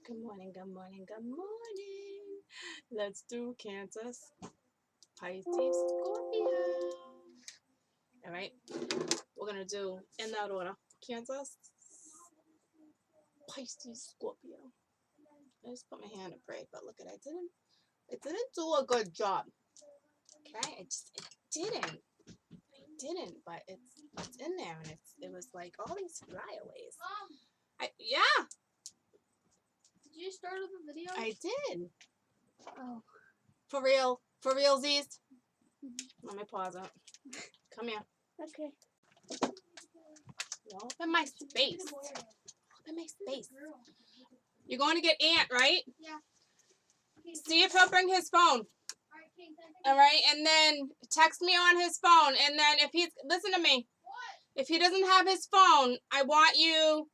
Good morning, good morning, good morning. Let's do Cancer, Pisces, Scorpio. All right, we're gonna do in that order: Cancer, Pisces, Scorpio. I just put my hand up right, but look at it. I didn't do a good job. Okay, it didn't, but it's in there, and it was like all these flyaways. Yeah. Did you start the video? I did. Oh. For realsies. Let me pause it. Come here. Okay. Open my space. Open my space. You're going to get Aunt, right? Yeah. See if he'll bring his phone. All right, and then text me on his phone. And then if he's, listen to me. What? If he doesn't have his phone, I want you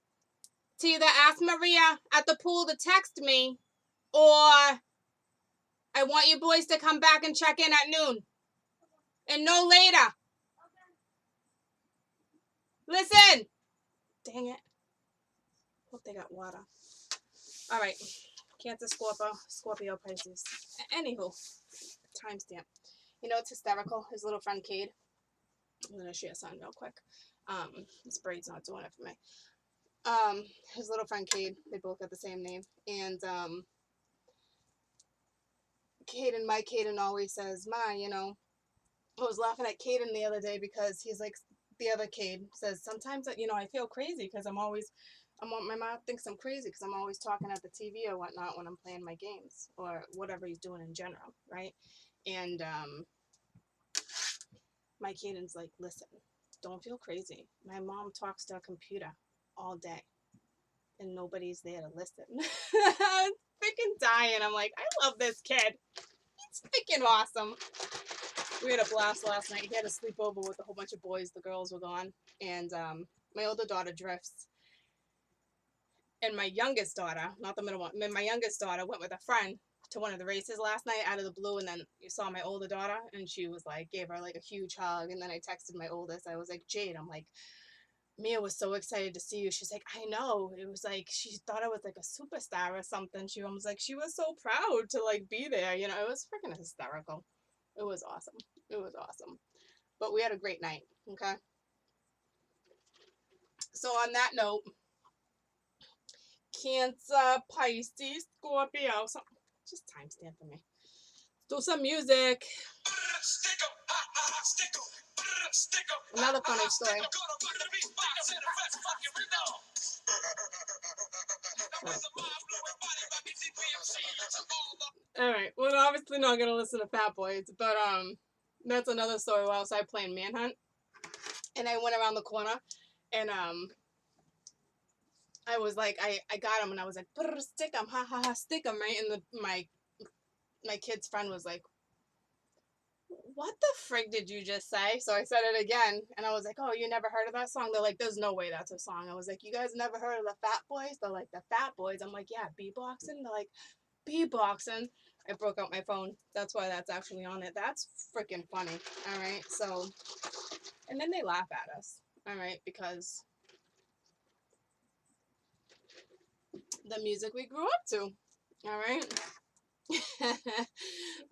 to either ask Maria at the pool to text me, or I want you boys to come back and check in at noon. And no later. Listen. Dang it. Hope they got water. All right. Cancer, Scorpio, Pisces. Anywho, timestamp. You know, it's hysterical. His little friend Cade. I'm gonna share something real quick. This braid's not doing it for me. His little friend Cade. They both got the same name, and Caden always says, "Ma, you know." I was laughing at Caden the other day because he's like, the other Cade says, sometimes, you know, I feel crazy because my mom thinks I'm crazy because I'm always talking at the TV or whatnot when I'm playing my games or whatever he's doing in general, right? And my Caden's like, listen, don't feel crazy. My mom talks to a computer all day and nobody's there to listen. I'm freaking dying. I'm like, I love this kid. He's freaking awesome. We had a blast last night. He had a sleepover with a whole bunch of boys. The girls were gone. And my older daughter drifts. And my youngest daughter, not the middle one, my youngest daughter went with a friend to one of the races last night out of the blue. And then you saw my older daughter and she was like, gave her like a huge hug. And then I texted my oldest. I was like, Jade, I'm like, Mia was so excited to see you. She's like, I know. It was like, she thought I was like a superstar or something. She was like, she was so proud to like be there. You know, it was freaking hysterical. It was awesome. It was awesome. But we had a great night, okay? So on that note, Cancer, Pisces, Scorpio. So, just timestamp for me. Do some music. Another funny story. All right. Well, obviously not gonna listen to Fat Boys, but that's another story. While outside playing Manhunt, and I went around the corner, and I was like, I got him, and I was like, stick him, ha ha ha, stick him, right? And my kid's friend was like, what the frig did you just say? So I said it again, and I was like, oh, you never heard of that song? They're like, there's no way that's a song. I was like, you guys never heard of the Fat Boys? They're like, the Fat Boys. I'm like, yeah, beatboxing. They're like, beatboxing. I broke out my phone. That's why that's actually on it. That's freaking funny. All right. So, and then they laugh at us. All right, because the music we grew up to. All right.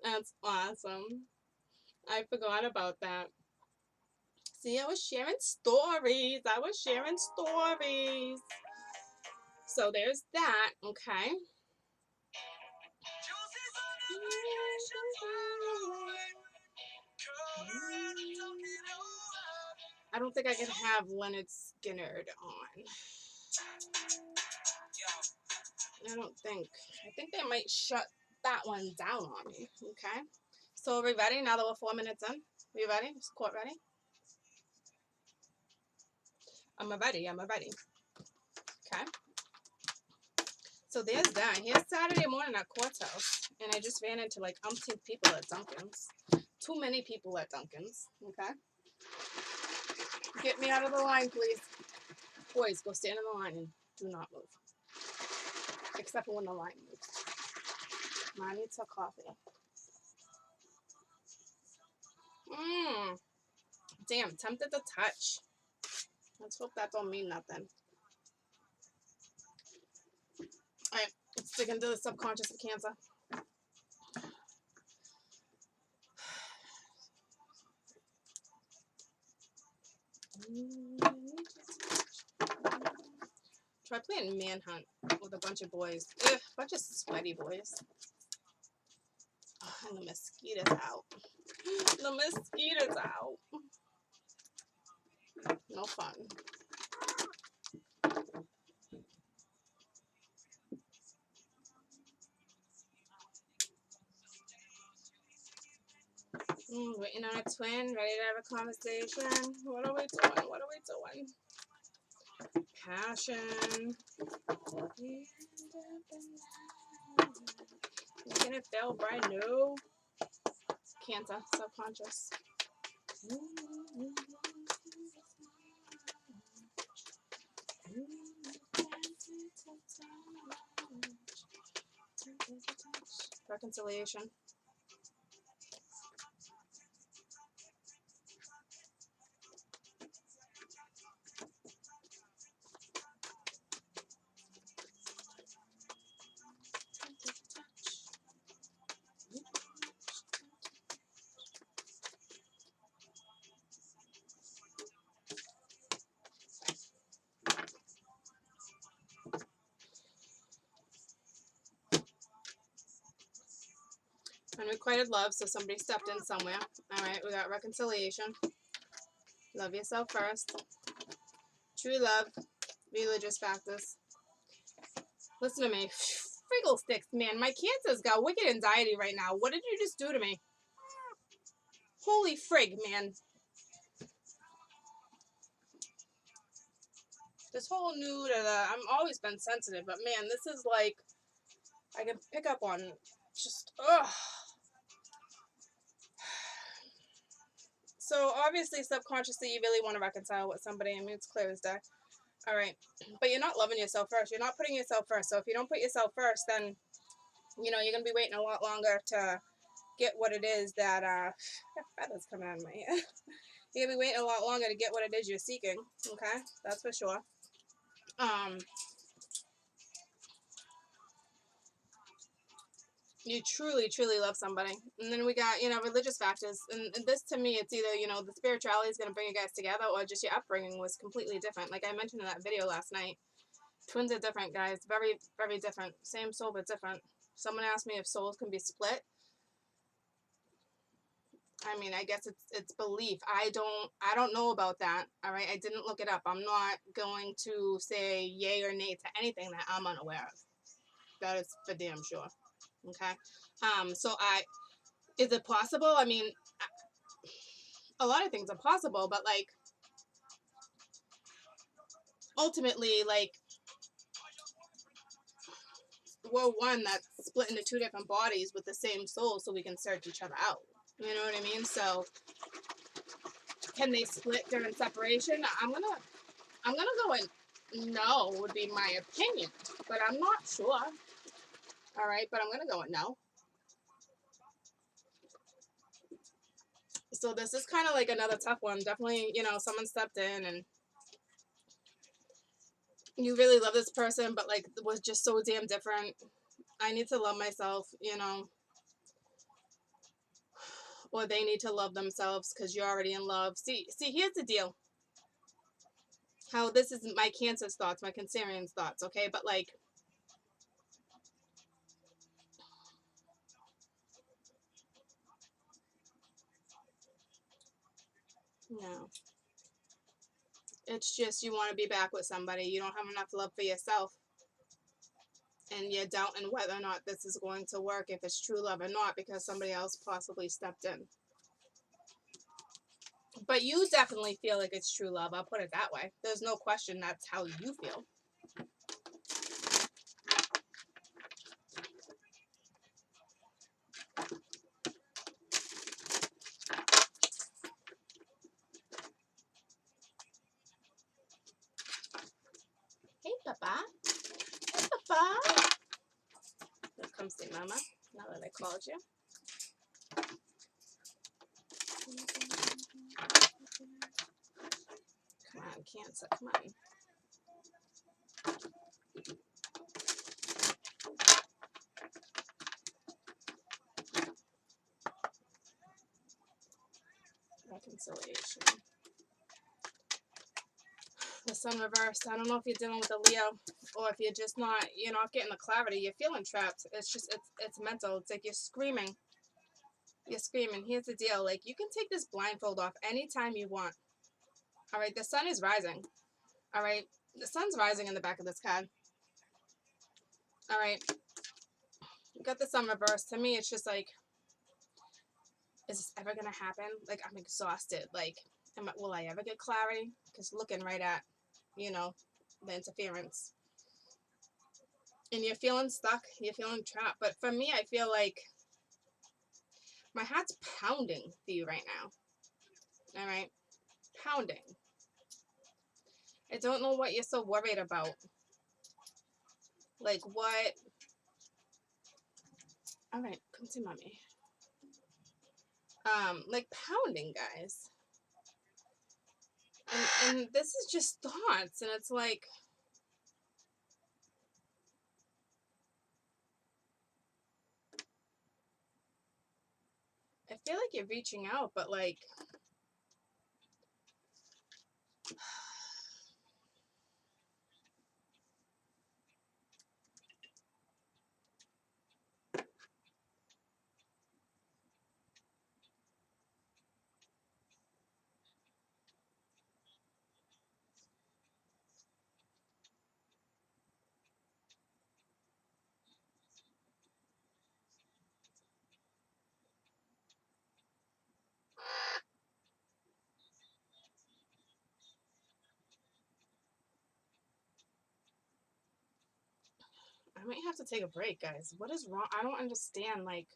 That's awesome. I forgot about that. See, I was sharing stories. So there's that, okay? I don't think I can have Leonard Skinner on. I don't think. I think they might shut that one down on me, okay? So are we ready now that we're 4 minutes in? We ready? Is court ready? I'm ready. Okay. So there's that. Here's Saturday morning at Court's house. And I just ran into like umpteen people at Dunkin's. Too many people at Dunkin's. Okay. Get me out of the line, please. Boys, go stand in the line and do not move. Except for when the line moves. Mom needs her coffee. Damn, tempted to touch. Let's hope that don't mean nothing. Alright, Dig into the subconscious of Cancer. Try playing Manhunt with a bunch of boys. Ugh, bunch of sweaty boys. Oh, and the mosquitoes out. The mosquitoes out. No fun. Waiting on a twin, ready to have a conversation. What are we doing? What are we doing? Passion. Making it feel brand new. Cancer, subconscious. Reconciliation. Unrequited love, so somebody stepped in somewhere. Alright, we got reconciliation. Love yourself first. True love. Religious factors. Listen to me. Friggle sticks, man. My Cancer's got wicked anxiety right now. What did you just do to me? Holy frig, man. This whole new, I'm always been sensitive, but man, this is like, I can pick up on just, ugh. So obviously, subconsciously, you really want to reconcile with somebody. I mean, it's clear as day. All right. But you're not loving yourself first. You're not putting yourself first. So if you don't put yourself first, then, you know, you're going to be waiting a lot longer to get what it is that, feathers coming out of my ear. You're going to be waiting a lot longer to get what it is you're seeking. Okay? That's for sure. You truly, truly love somebody. And then we got, you know, religious factors. And this, to me, it's either, you know, the spirituality is going to bring you guys together, or just your upbringing was completely different. Like I mentioned in that video last night, twins are different, guys. Very, very different. Same soul, but different. Someone asked me if souls can be split. I mean, I guess it's belief. I don't know about that. All right, I didn't look it up. I'm not going to say yay or nay to anything that I'm unaware of. That is for damn sure. Okay. So is it possible? I mean, a lot of things are possible, but like ultimately, like we're one that's split into two different bodies with the same soul, so we can search each other out. You know what I mean? So can they split during separation? I'm gonna go with no would be my opinion, but I'm not sure. All right, but I'm gonna go with no. So this is kind of like another tough one. Definitely, you know, someone stepped in and you really love this person, but like was just so damn different. I need to love myself, you know, or they need to love themselves because you're already in love. See, here's the deal. How this is my Cancer's thoughts, my Cancerian's thoughts, okay? But like, no. It's just you want to be back with somebody. You don't have enough love for yourself. And you're doubting whether or not this is going to work, if it's true love or not, because somebody else possibly stepped in. But you definitely feel like it's true love. I'll put it that way. There's no question that's how you feel. Hey, Papa. Hey, Papa. Come see Mama, now that I called you. Come on, Cancer, come on. reconciliation. The sun reversed. I don't know if you're dealing with a Leo or if you're just not, you're not getting the clarity. You're feeling trapped. It's just, it's mental. It's like you're screaming. You're screaming. Here's the deal. Like, you can take this blindfold off anytime you want. All right. The sun is rising. All right. The sun's rising in the back of this card. All right. You got the sun reversed. To me, it's just like, is this ever going to happen? Like, I'm exhausted. Like, will I ever get clarity? Because looking right at, you know, the interference. And you're feeling stuck. You're feeling trapped. But for me, I feel like my heart's pounding for you right now. All right? Pounding. I don't know what you're so worried about. Like, what? All right, come to mommy. Like pounding, guys. And this is just thoughts. And it's like, I feel like you're reaching out, but like, I might have to take a break, guys. What is wrong? I don't understand. Like,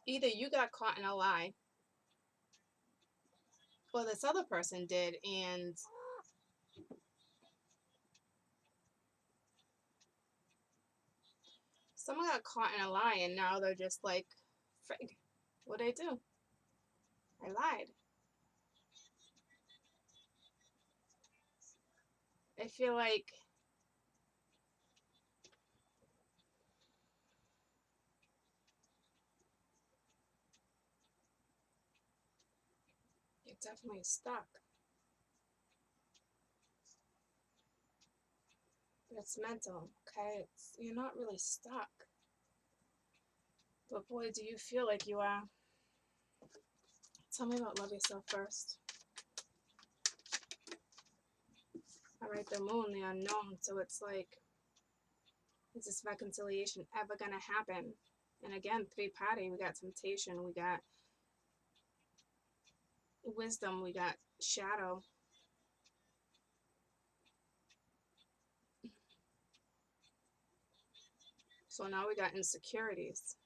either you got caught in a lie or this other person did, and someone got caught in a lie, and now they're just like, frig, what'd I do? I lied. I feel like you're definitely stuck. But it's mental, okay? You're not really stuck. But boy, do you feel like you are. Tell me about love yourself first. All right, the moon, the unknown. So it's like, is this reconciliation ever going to happen? And again, three-party, we got temptation, we got wisdom, we got shadow. So now we got insecurities.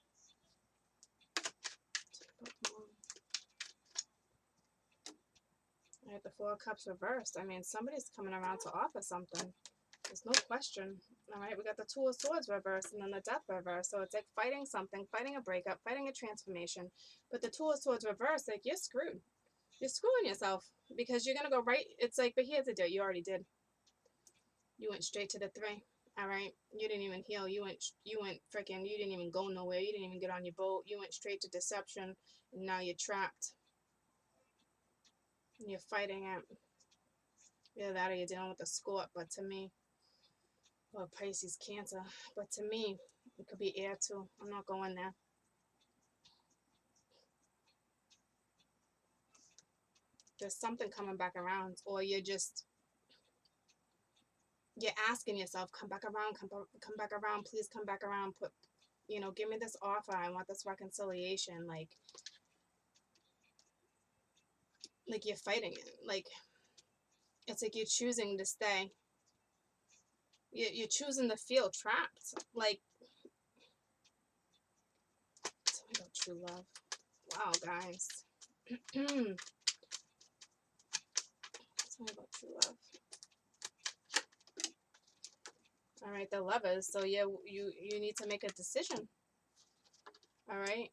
I had the Four of Cups reversed. I mean, somebody's coming around to offer something. There's no question. All right, we got the Two of Swords reversed and then the Death reversed. So it's like fighting something, fighting a breakup, fighting a transformation. But the Two of Swords reversed, like, you're screwed. You're screwing yourself because you're going to go right. It's like, but here's the deal. You already did. You went straight to the 3. All right. You didn't even heal. You went freaking, you didn't even go nowhere. You didn't even get on your boat. You went straight to deception. And now you're trapped. And you're fighting it. Either that or you're dealing with a Scorp. But to me, or Pisces, Cancer. But to me, it could be air too. I'm not going there. There's something coming back around. Or you're asking yourself, come back around, come back around, please come back around, give me this offer, I want this reconciliation, like you're fighting it, like it's like you're choosing to stay, you're choosing to feel trapped, like, tell me about true love. Wow, guys. Tell me about true love. All right, the Lovers. So yeah, you need to make a decision. All right,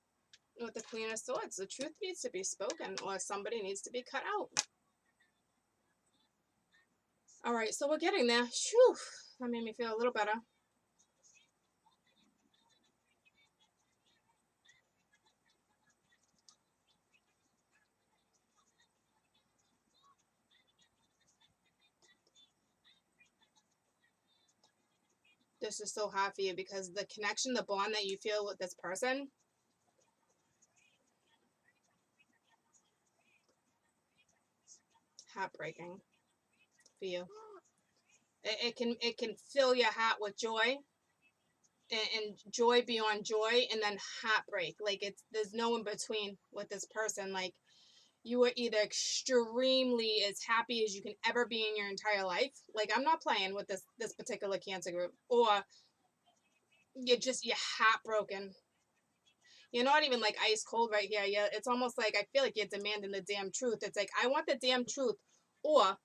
with the Queen of Swords, the truth needs to be spoken, or somebody needs to be cut out. All right, so we're getting there. Phew, that made me feel a little better. This is so hard for you because the connection, the bond that you feel with this person, heartbreaking for you. It can fill your heart with joy and joy beyond joy, and then heartbreak. Like it's there's no in between with this person. Like you are either extremely as happy as you can ever be in your entire life. Like I'm not playing with this particular Cancer group, or you're heartbroken. You're not even like ice cold right here. Yeah, it's almost like I feel like you're demanding the damn truth. It's like I want the damn truth, or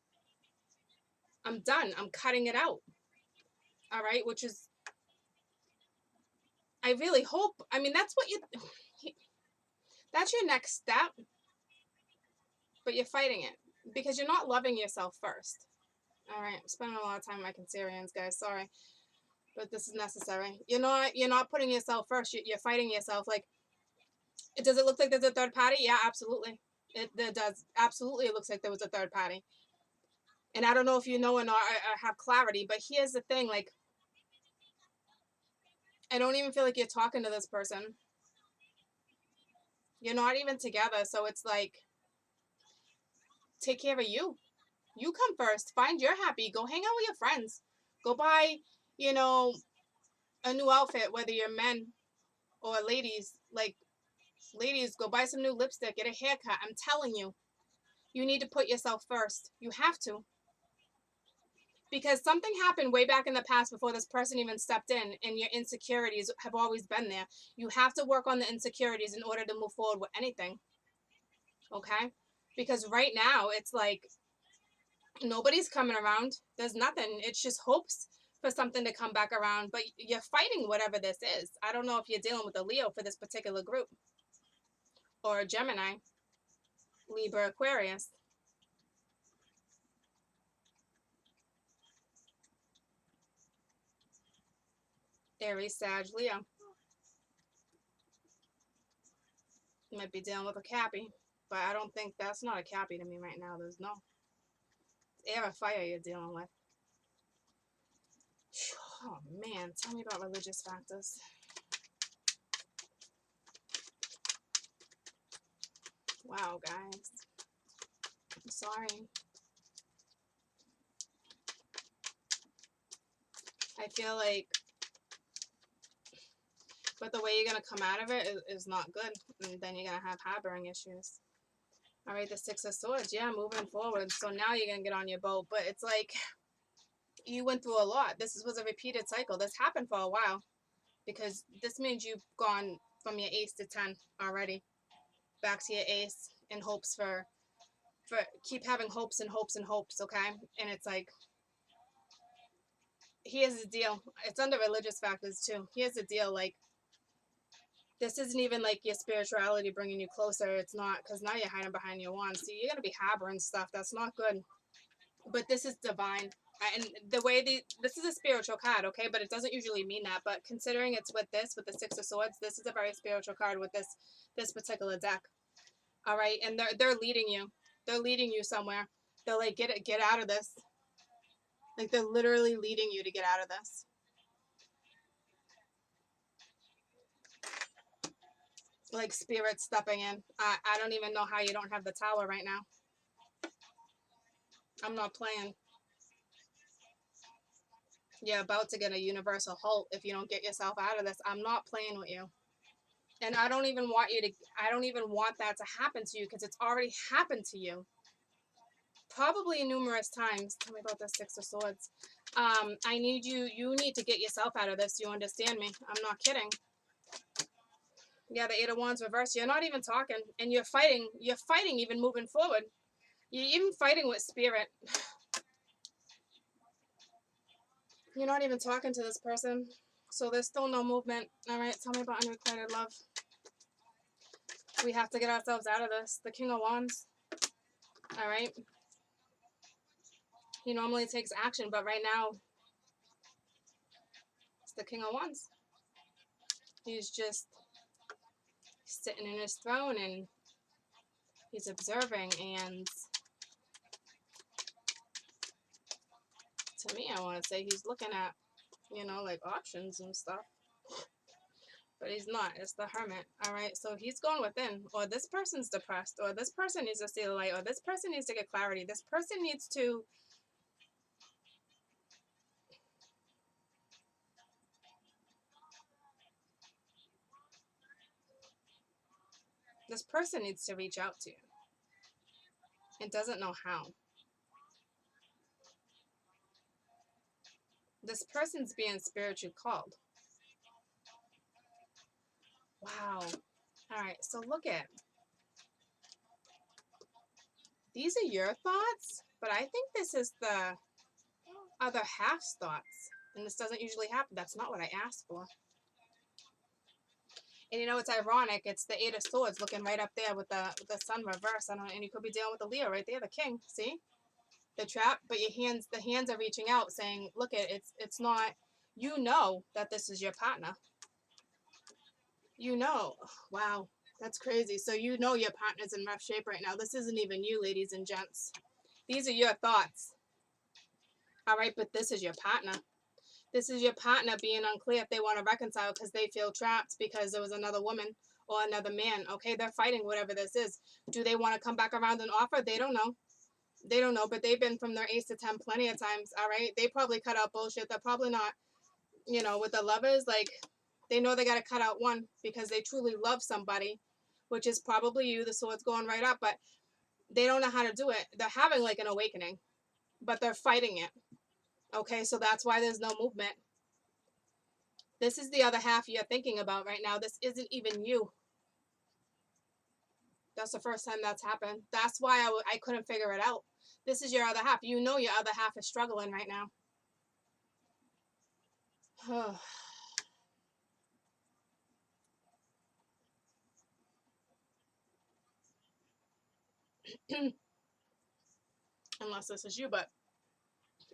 I'm done. I'm cutting it out. All right, which is I really hope. I mean, that's what you. That's your next step, but you're fighting it because you're not loving yourself first. All right, I'm spending a lot of time with my Cancerians, guys. Sorry, but this is necessary. You're not putting yourself first. You're fighting yourself. Like, does it look like there's a third party? Yeah, absolutely. It does. Absolutely, it looks like there was a third party. And I don't know if you know or not, I have clarity, but here's the thing. Like, I don't even feel like you're talking to this person. You're not even together, so it's like, take care of you. You come first. Find your happy. Go hang out with your friends. Go buy, you know, a new outfit, whether you're men or ladies. Like, ladies, go buy some new lipstick, get a haircut. I'm telling you, you need to put yourself first. You have to. Because something happened way back in the past before this person even stepped in, and your insecurities have always been there. You have to work on the insecurities in order to move forward with anything. Okay? Because right now, it's like nobody's coming around. There's nothing. It's just hopes for something to come back around, but you're fighting whatever this is. I don't know if you're dealing with a Leo for this particular group, or a Gemini, Libra, Aquarius. Aries, Sag, Leo. You might be dealing with a Cappy, but I don't think that's not a Cappy to me right now. There's no. It's air or fire you're dealing with. Oh man, tell me about religious factors. Wow, guys. I'm sorry. I feel like, but the way you're going to come out of it is not good. And then you're going to have harboring issues. All right, the Six of Swords. Yeah, moving forward. So now you're going to get on your boat. But it's like you went through a lot. This was a repeated cycle. This happened for a while because this means you've gone from your ace to 10 already. Back to your ace in hopes for keep having hopes and hopes and hopes, okay? And it's like, here's the deal. It's under religious factors too. Here's the deal. Like, this isn't even like your spirituality bringing you closer. It's not, because now you're hiding behind your wand. So you're going to be harboring stuff. That's not good. But this is divine. And the way this is a spiritual card, okay? But it doesn't usually mean that. But considering it's with the Six of Swords, this is a very spiritual card with this particular deck. All right? And they're leading you. They're leading you somewhere. They're like, get out of this. Like, they're literally leading you to get out of this. Like, spirit stepping in. I don't even know how you don't have the Tower right now. I'm not playing. You're about to get a universal halt if you don't get yourself out of this. I'm not playing with you. And I don't even want that to happen to you because it's already happened to you. Probably numerous times. Tell me about the Six of Swords. I need you need to get yourself out of this. You understand me? I'm not kidding. Yeah, the Eight of Wands reversed. You're not even talking, and you're fighting even moving forward. You're even fighting with spirit. You're not even talking to this person. So there's still no movement. All right, tell me about unrequited love. We have to get ourselves out of this. The King of Wands. All right. He normally takes action, but right now, it's the King of Wands. He's just sitting in his throne and he's observing, and to me, I want to say he's looking at, you know, like options and stuff. But he's not. It's the Hermit. All right. So he's going within. Or this person's depressed. Or this person needs to see the light. Or this person needs to get clarity. This person needs to. This person needs to reach out to you. And doesn't know how. This person's being spiritually called. Wow. All right. So look at. These are your thoughts. But I think this is the other half's thoughts. And this doesn't usually happen. That's not what I asked for. And you know, it's ironic. It's the Eight of Swords looking right up there with the sun reversed. I don't know, and you could be dealing with the Leo right there, the King. See? The trap, but the hands are reaching out saying, look, it's not, you know that this is your partner. You know. Wow. That's crazy. So you know your partner's in rough shape right now. This isn't even you, ladies and gents. These are your thoughts. All right, but this is your partner. This is your partner being unclear if they want to reconcile because they feel trapped because there was another woman or another man. Okay, they're fighting whatever this is. Do they want to come back around and offer? They don't know. They don't know, but they've been from their ace to 10 plenty of times. All right, they probably cut out bullshit. They're probably not, you know, with the lovers. Like, they know they got to cut out one because they truly love somebody, which is probably you. The sword's going right up, but they don't know how to do it. They're having like an awakening, but they're fighting it. Okay, so that's why there's no movement. This is the other half you're thinking about right now. This isn't even you. That's the first time that's happened. That's why I couldn't figure it out. This is your other half. You know your other half is struggling right now. Unless this is you, but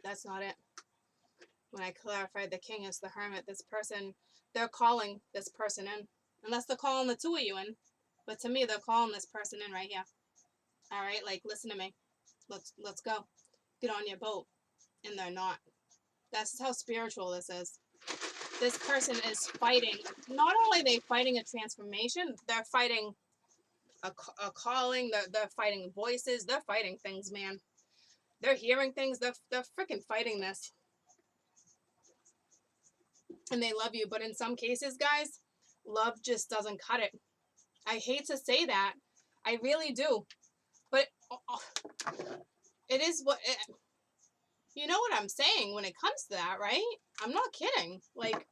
that's not it. When I clarified the King is the Hermit, this person, they're calling this person in. Unless they're calling the two of you in. But to me, they're calling this person in right here. All right, like, listen to me. Let's go. Get on your boat. And they're not. That's how spiritual this is. This person is fighting. Not only are they fighting a transformation, they're fighting a calling. They're fighting voices. They're fighting things, man. They're hearing things. They're freaking fighting this. And they love you. But in some cases, guys, love just doesn't cut it. I hate to say that. I really do. But it is what... you know what I'm saying when it comes to that, right? I'm not kidding. Like,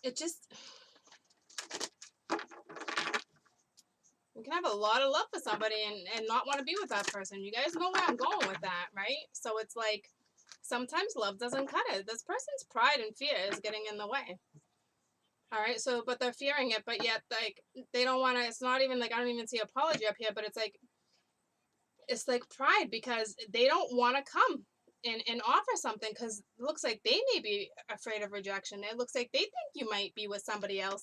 it just... you can have a lot of love for somebody and not want to be with that person. You guys know where I'm going with that, right? So it's like, sometimes love doesn't cut it. This person's pride and fear is getting in the way. All right, so, but they're fearing it, but yet, like, they don't want to, it's not even, like, I don't even see apology up here, but it's like pride because they don't want to come and offer something because it looks like they may be afraid of rejection. It looks like they think you might be with somebody else.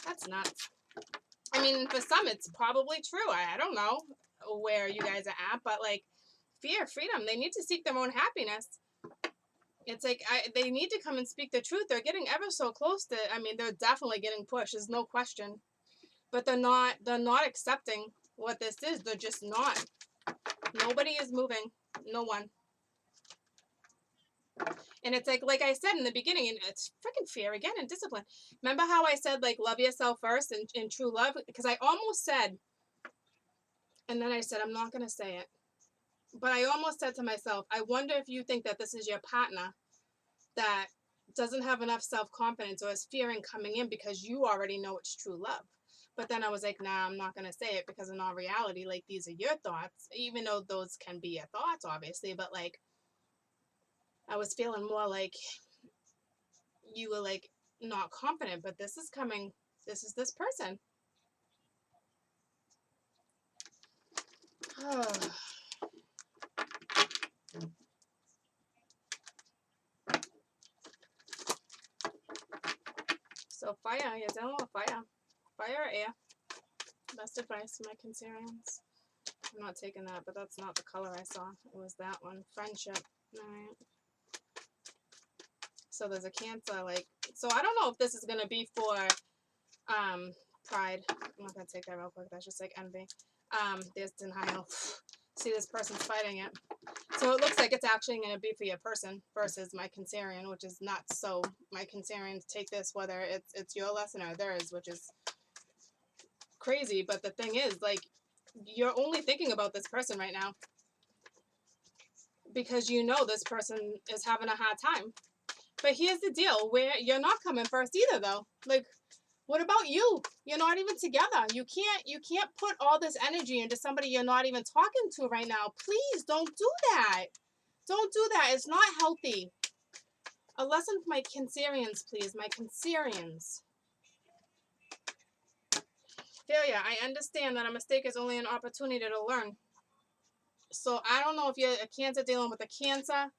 That's nuts. I mean, for some, it's probably true. I don't know where you guys are at, but, like, fear, freedom, they need to seek their own happiness. It's like, they need to come and speak the truth. They're getting ever so close to, I mean, they're definitely getting pushed. There's no question. But they're not accepting what this is. They're just not. Nobody is moving. No one. And it's like I said in the beginning, and it's freaking fear again and discipline. Remember how I said, like, love yourself first and in true love? Because I almost said, and then I said, I'm not going to say it. But I almost said to myself, I wonder if you think that this is your partner that doesn't have enough self-confidence or is fearing coming in because you already know it's true love. But then I was like, nah, I'm not going to say it because in all reality, like, these are your thoughts, even though those can be your thoughts, obviously. But, like, I was feeling more like you were, like, not confident. But this is coming. This is this person. fire. You're dealing with fire. Fire or air. Best advice, my Cancerians. I'm not taking that, but that's not the color I saw. It was that one. Friendship. Alright. So there's a Cancer, like, so I don't know if this is going to be for pride. I'm not going to take that real quick. That's just like envy. There's denial. See, this person's fighting it. So it looks like it's actually going to be for your person versus my Cancerian, which is not so. My Cancerians take this whether it's your lesson or theirs, which is crazy. But the thing is, like, you're only thinking about this person right now because you know this person is having a hard time. But here's the deal, where you're not coming first either, though. Like, what about you? You're not even together. You can't put all this energy into somebody you're not even talking to right now. Please don't do that. Don't do that. It's not healthy. A lesson for my Cancerians, please. My Cancerians. Failure. I understand that a mistake is only an opportunity to learn. So I don't know if you're a Cancer dealing with a Cancer.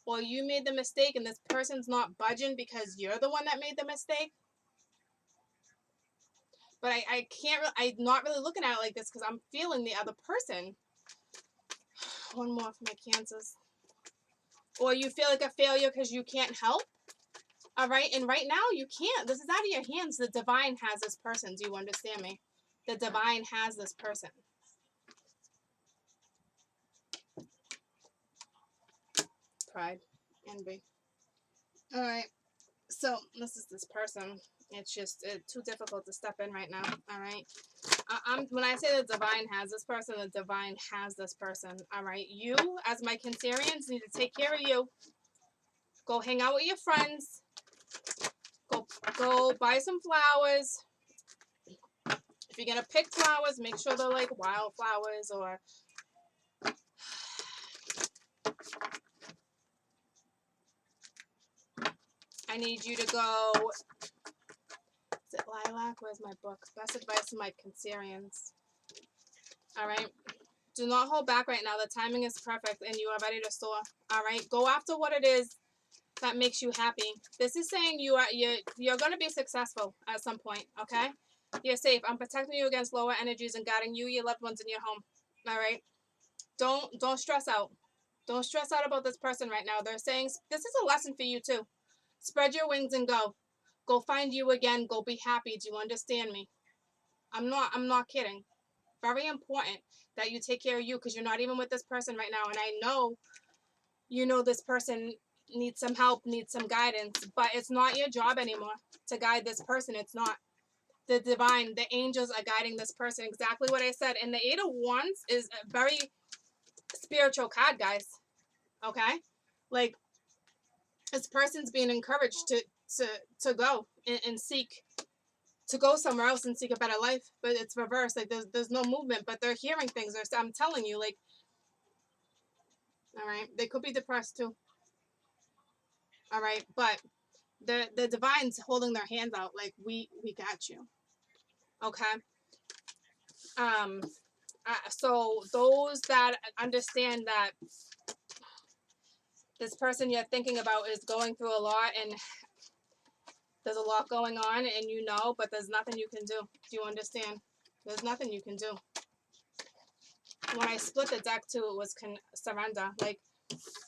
Well, you made the mistake and this person's not budging because you're the one that made the mistake. But I can't, I'm not really looking at it like this because I'm feeling the other person. One more for my Cancers. Or you feel like a failure because you can't help. All right. And right now you can't. This is out of your hands. The divine has this person. Do you understand me? The divine has this person. Pride. Envy. All right. So this is this person. It's just too difficult to step in right now. All right. When I say the divine has this person, the divine has this person. All right. You, as my Cancerians, need to take care of you. Go hang out with your friends. Go buy some flowers. If you're gonna pick flowers, make sure they're like wildflowers or I need you to go. Is it lilac? Where's my book? Best advice to my Cancerians. All right. Do not hold back right now. The timing is perfect and you are ready to soar. All right. Go after what it is that makes you happy. This is saying you're going to be successful at some point. Okay. You're safe. I'm protecting you against lower energies and guiding you, your loved ones in your home. All right. Don't stress out. Don't stress out about this person right now. They're saying this is a lesson for you too. Spread your wings and go. Go find you again. Go be happy. Do you understand me? I'm not kidding. Very important that you take care of you because you're not even with this person right now. And I know, you know, this person needs some help, needs some guidance, but it's not your job anymore to guide this person. It's not. The divine, the angels are guiding this person. Exactly what I said. And the Eight of Wands is a very spiritual card, guys. Okay? Like, this person's being encouraged to go and seek, to go somewhere else and seek a better life, but it's reversed. Like there's no movement, but they're hearing things. I'm telling you, like, all right, they could be depressed too. All right, but the divine's holding their hands out, like we got you. Okay. So those that understand that this person you're thinking about is going through a lot and there's a lot going on and you know, but there's nothing you can do. Do you understand? There's nothing you can do. When I split the deck too, it was surrender. Like,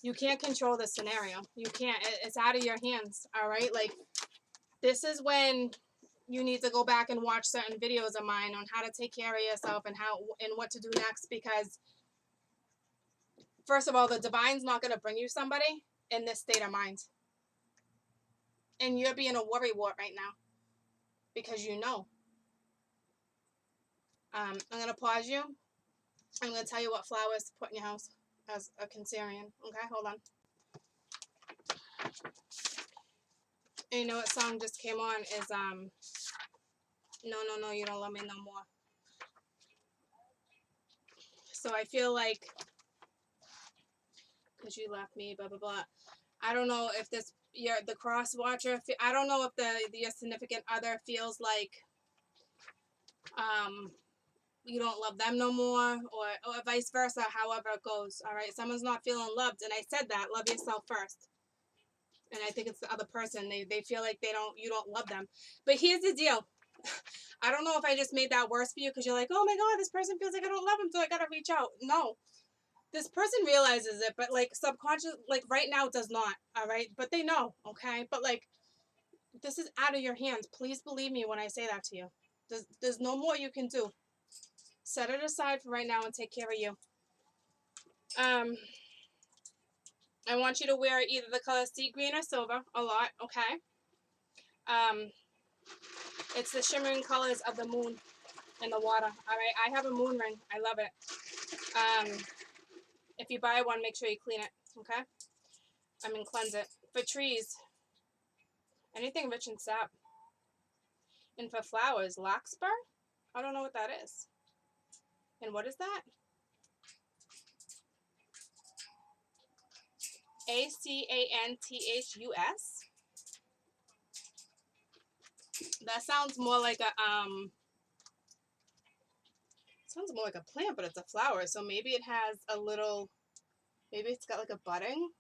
you can't control the scenario. You can't. It's out of your hands. All right? Like, this is when you need to go back and watch certain videos of mine on how to take care of yourself and what to do next, because first of all, the divine's not going to bring you somebody in this state of mind. And you're being a worry wart right now because you know. I'm going to pause you. I'm going to tell you what flowers to put in your house as a Cancerian. Okay, hold on. And you know what song just came on is No, you don't love me no more. So I feel like, because you left me, blah blah blah. I don't know if the cross watcher. I don't know if your significant other feels like you don't love them no more, or vice versa. However it goes. All right, someone's not feeling loved, and I said that. Love yourself first. And I think it's the other person. They feel like you don't love them. But here's the deal. I don't know if I just made that worse for you because you're like, oh my God, this person feels like I don't love him, so I gotta reach out. No. This person realizes it, but like subconscious, like right now it does not. All right. But they know, okay? But like this is out of your hands. Please believe me when I say that to you. There's no more you can do. Set it aside for right now and take care of you. I want you to wear either the color sea green or silver a lot, okay? Um, it's the shimmering colors of the moon and the water. All right, I have a moon ring. I love it. If you buy one, make sure you clean it, okay? I mean, cleanse it. For trees, anything rich in sap. And for flowers, larkspur? I don't know what that is. And what is that? Acanthus. That sounds more like a sounds more like a plant, but it's a flower. So maybe it has a little. Maybe it's got like a budding.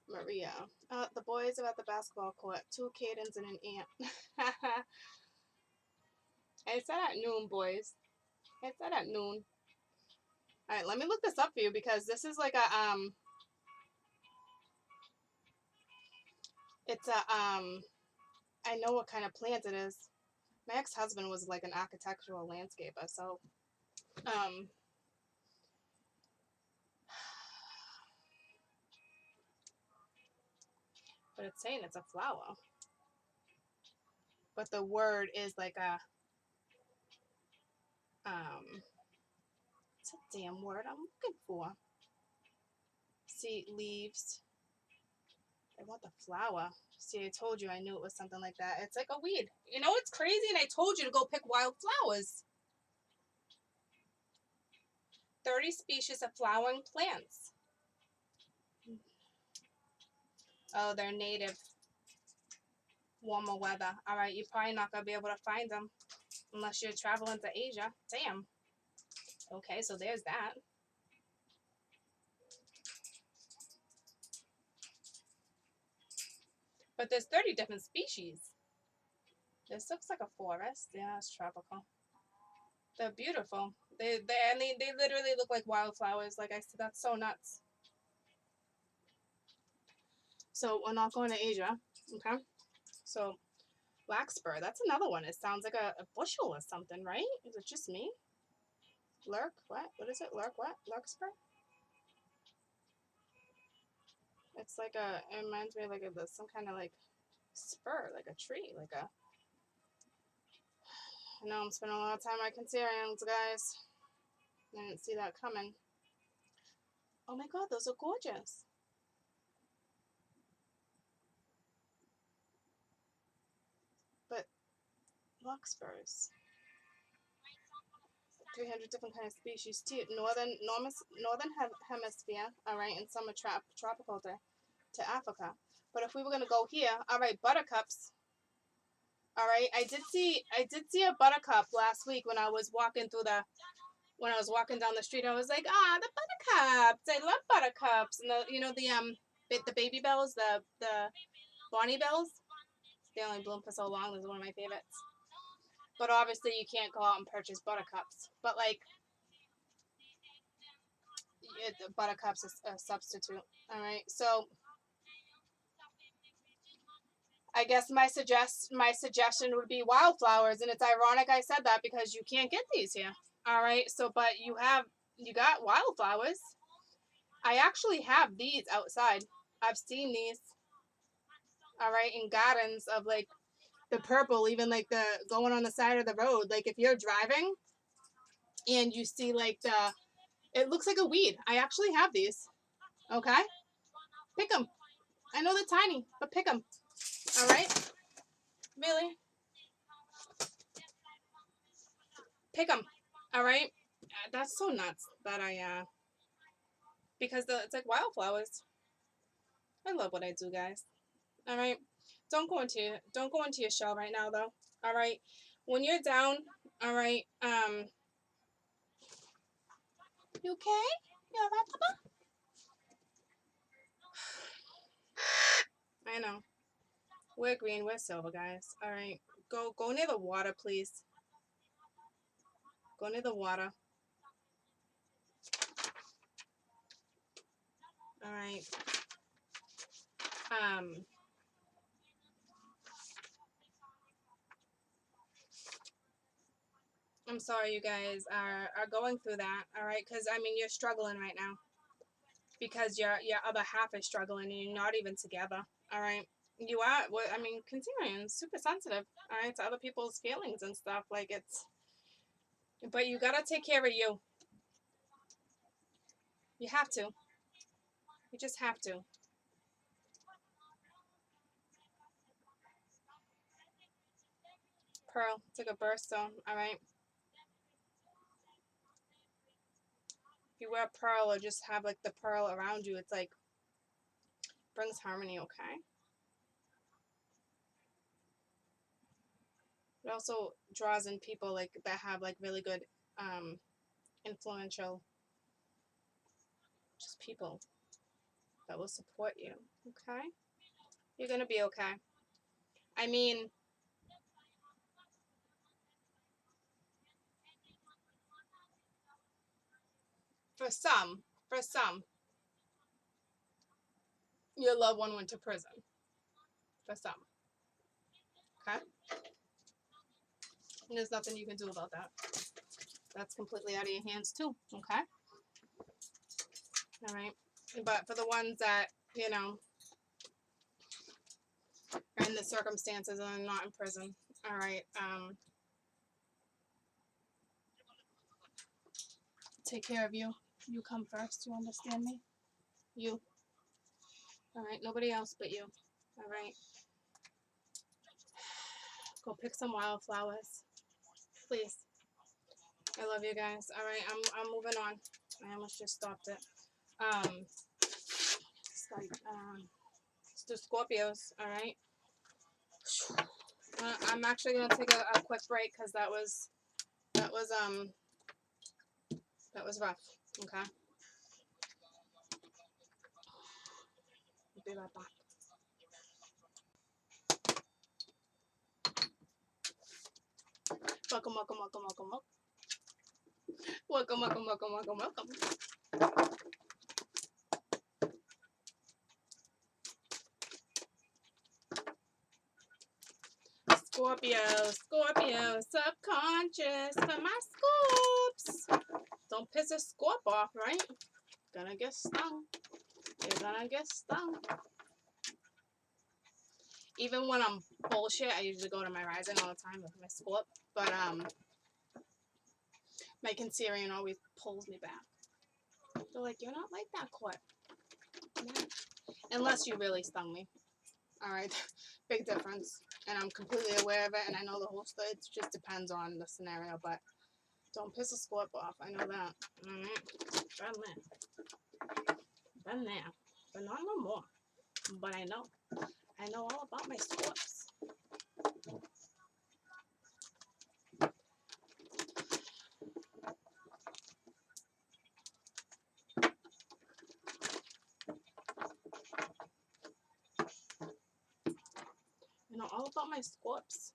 Maria. The boys are at the basketball court. 2 Cadens and an ant. I said at noon, boys. I said at noon. All right, let me look this up for you because this is like a it's a I know what kind of plant it is. My ex-husband was like an architectural landscaper, so but it's saying it's a flower. But the word is like a it's a damn word I'm looking for. See, leaves. I want the flower. See, I told you I knew it was something like that. It's like a weed. You know, it's crazy, and I told you to go pick wild flowers. 30 species of flowering plants. Oh, they're native. Warmer weather. All right, you're probably not going to be able to find them unless you're traveling to Asia. Damn. Okay, so there's that. But there's 30 different species. This looks like a forest. Yeah, it's tropical. They're beautiful. They literally look like wildflowers. Like I said, that's so nuts. So we're not going to Asia, okay? So larkspur, that's another one. It sounds like a bushel or something, right? Is it just me? Lurk, what? What is it? Lurk, what? Larkspur? It's like it reminds me of like some kind of like spur, like a tree, like a. I know I'm spending a lot of time on Cancerians, guys. I didn't see that coming. Oh my God, those are gorgeous. But larkspurs. 300 different kind of species too. Northern hemisphere, all right, and some are tropical to Africa. But if we were gonna go here, all right, buttercups. All right, I did see a buttercup last week when I was walking down the street. I was like, the buttercups. I love buttercups. And the baby bells, the Bonnie bells. They only bloom for so long. Those are one of my favorites. But obviously you can't go out and purchase buttercups. But like buttercups is a substitute. All right, so I guess my suggestion would be wildflowers, and it's ironic I said that because you can't get these here. All right, so but you got wildflowers. I actually have these outside. I've seen these. All right, in gardens of like the purple, even like the going on the side of the road. Like if you're driving and you see like it looks like a weed. I actually have these. Okay, pick them. I know they're tiny, but pick them. All right, really, pick them. All right, that's so nuts that because it's like wildflowers. I love what I do, guys. All right, don't go into your shell right now, though. All right, when you're down, all right, you okay? You all right, Papa? I know. We're green, we're silver, guys. Alright. Go near the water, please. Go near the water. Alright. I'm sorry you guys are going through that, alright? Because, I mean, you're struggling right now. Because your other half is struggling and you're not even together, alright? You are, well, I mean, continuing, super sensitive, alright, to other people's feelings and stuff. Like, it's, but you gotta take care of you. You have to. You just have to. Pearl, it's like a birthstone, alright? If you wear pearl or just have like the pearl around you, it's like brings harmony, okay? It also draws in people like that have like really good influential just people that will support you, okay? You're gonna be okay. I mean, for some, your loved one went to prison. For some, okay? And there's nothing you can do about that. That's completely out of your hands too, okay? All right. But for the ones that, you know, are in the circumstances and are not in prison, all right, take care of you. You come first. You understand me? You. All right. Nobody else but you. All right. Go pick some wildflowers, please. I love you guys. All right. I'm moving on. I almost just stopped it. It's like it's the Scorpios. All right. I'm actually gonna take a quick break because that was that was rough. Okay. I'll be right back. Welcome, welcome, welcome, welcome, welcome. Welcome, welcome, welcome, welcome, welcome. Scorpio, Scorpio, subconscious for my scoops. Don't piss a scorp off, right? Gonna get stung. You're gonna get stung. Even when I'm bullshit, I usually go to my rising all the time with my scorp. But my Cancerian always pulls me back. They're like, you're not like that, Court. No. Unless you really stung me. Alright, big difference. And I'm completely aware of it, and I know the whole story. It just depends on the scenario, but don't piss a scorp off. I know that. Alright, been there, but not no more. But I know all about my scorps. I know all about my scorps.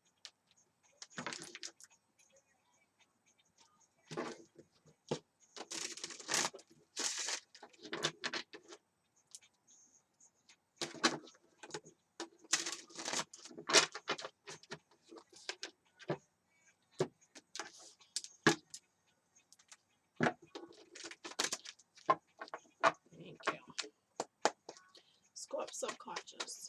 Thank you. Scorp subconscious.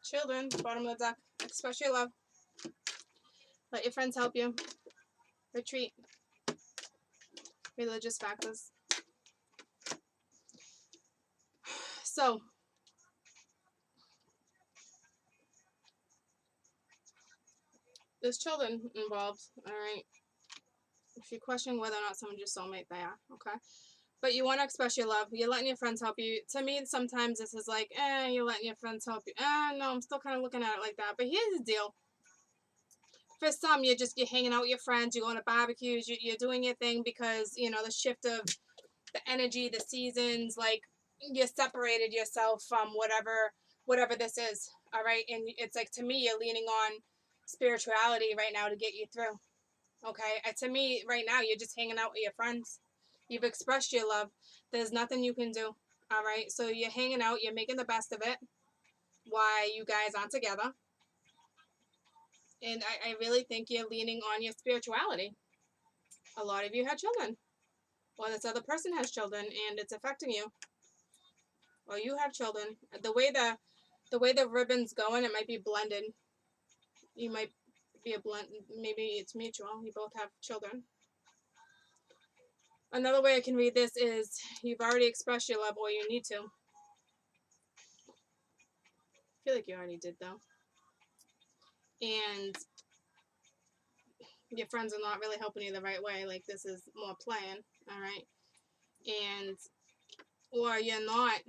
Children, bottom of the deck. Express your love. Let your friends help you. Retreat. Religious factors. So, there's children involved, alright? If you're questioning whether or not someone's your soulmate, they are, okay? But you want to express your love. You're letting your friends help you. To me, sometimes this is like, you're letting your friends help you. No, I'm still kind of looking at it like that. But here's the deal. For some, you're hanging out with your friends. You're going to barbecues. You're doing your thing because, you know, the shift of the energy, the seasons, like you separated yourself from whatever this is. All right. And it's like, to me, you're leaning on spirituality right now to get you through. Okay. To me, right now, you're just hanging out with your friends. You've expressed your love. There's nothing you can do. All right. So you're hanging out. You're making the best of it while you guys aren't together. And I really think you're leaning on your spirituality. A lot of you had children. Or this other person has children and it's affecting you. Or you have children. The way the ribbon's going, it might be blended. You might be a blend. Maybe it's mutual. You both have children. Another way I can read this is you've already expressed your love, or you need to. I feel like you already did, though. And your friends are not really helping you the right way. Like, this is more playing, all right? And, or you're not,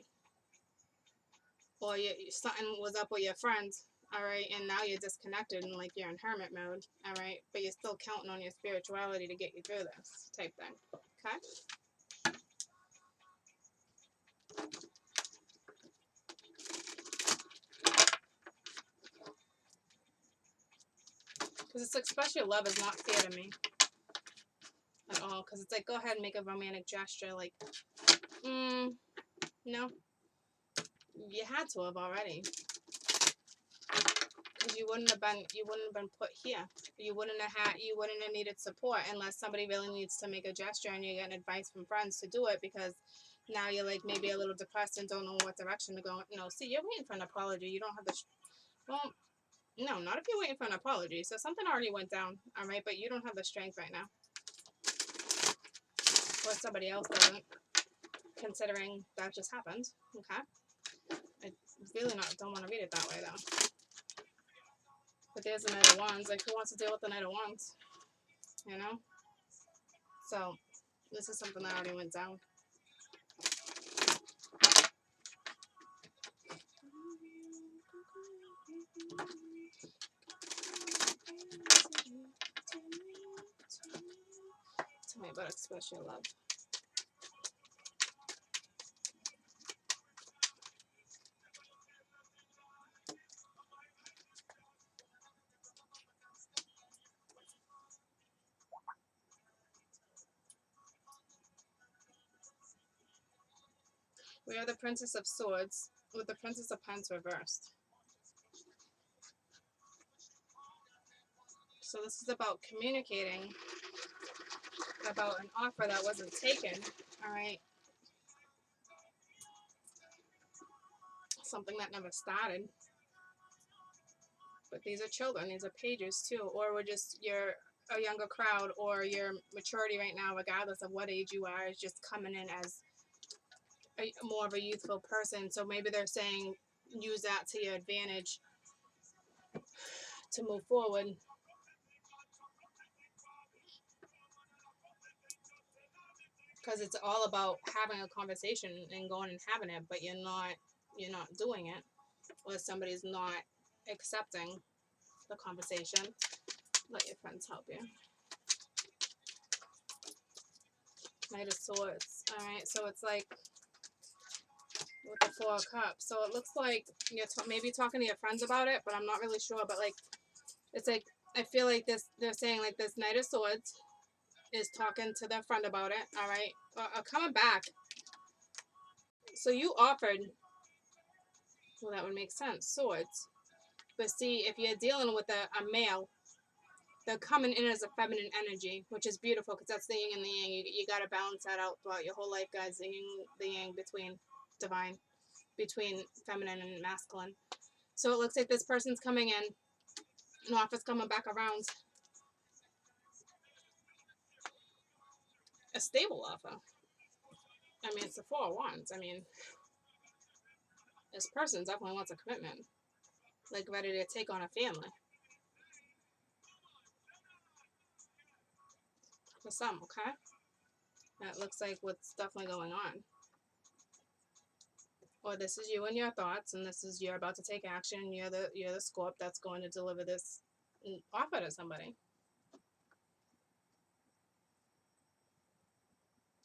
or something was up with your friends, all right? And now you're disconnected and, like, you're in hermit mode, all right? But you're still counting on your spirituality to get you through this type thing, okay? Because it's like, express your love is not fair to me at all. Because it's like, go ahead and make a romantic gesture. Like, no. You had to have already. Because you wouldn't have been put here. You wouldn't have needed support unless somebody really needs to make a gesture and you're getting advice from friends to do it, because now you're like maybe a little depressed and don't know what direction to go. No, see, you're waiting for an apology. You don't have the, well, no, not if you're waiting for an apology. So something already went down, all right, but you don't have the strength right now. Or somebody else doesn't, considering that just happened, okay? I really don't want to read it that way, though. But there's the Knight of Wands. Like, who wants to deal with the Knight of Wands? You know? So, this is something that already went down. Tell me about express your love. We are the Princess of Swords with the Princess of Pentacles reversed. So this is about communicating about an offer that wasn't taken, all right? Something that never started. But these are children, these are pages too, or you're a younger crowd, or your maturity right now, regardless of what age you are, is just coming in as more of a youthful person. So maybe they're saying use that to your advantage to move forward. Because it's all about having a conversation and going and having it, but you're not doing it, or somebody's not accepting the conversation. Let your friends help you. Knight of Swords. All right, so it's like with the Four of Cups. So it looks like you're maybe talking to your friends about it, but I'm not really sure. But like, it's like, I feel like they're saying like this Knight of Swords is talking to their friend about it. All right, coming back. So you offered. Well, that would make sense. Swords. But see, if you're dealing with a male, they're coming in as a feminine energy, which is beautiful because that's the yin and the yang. You got to balance that out throughout your whole life, guys. The yin, the yang between divine, between feminine and masculine. So it looks like this person's coming in, an offer's coming back around. A stable offer. I mean, it's the Four of Wands. I mean, this person definitely wants a commitment, like ready to take on a family. For some, okay? That looks like what's definitely going on. Or this is you and your thoughts, and this is you're about to take action. You're the Scorp that's going to deliver this offer to somebody.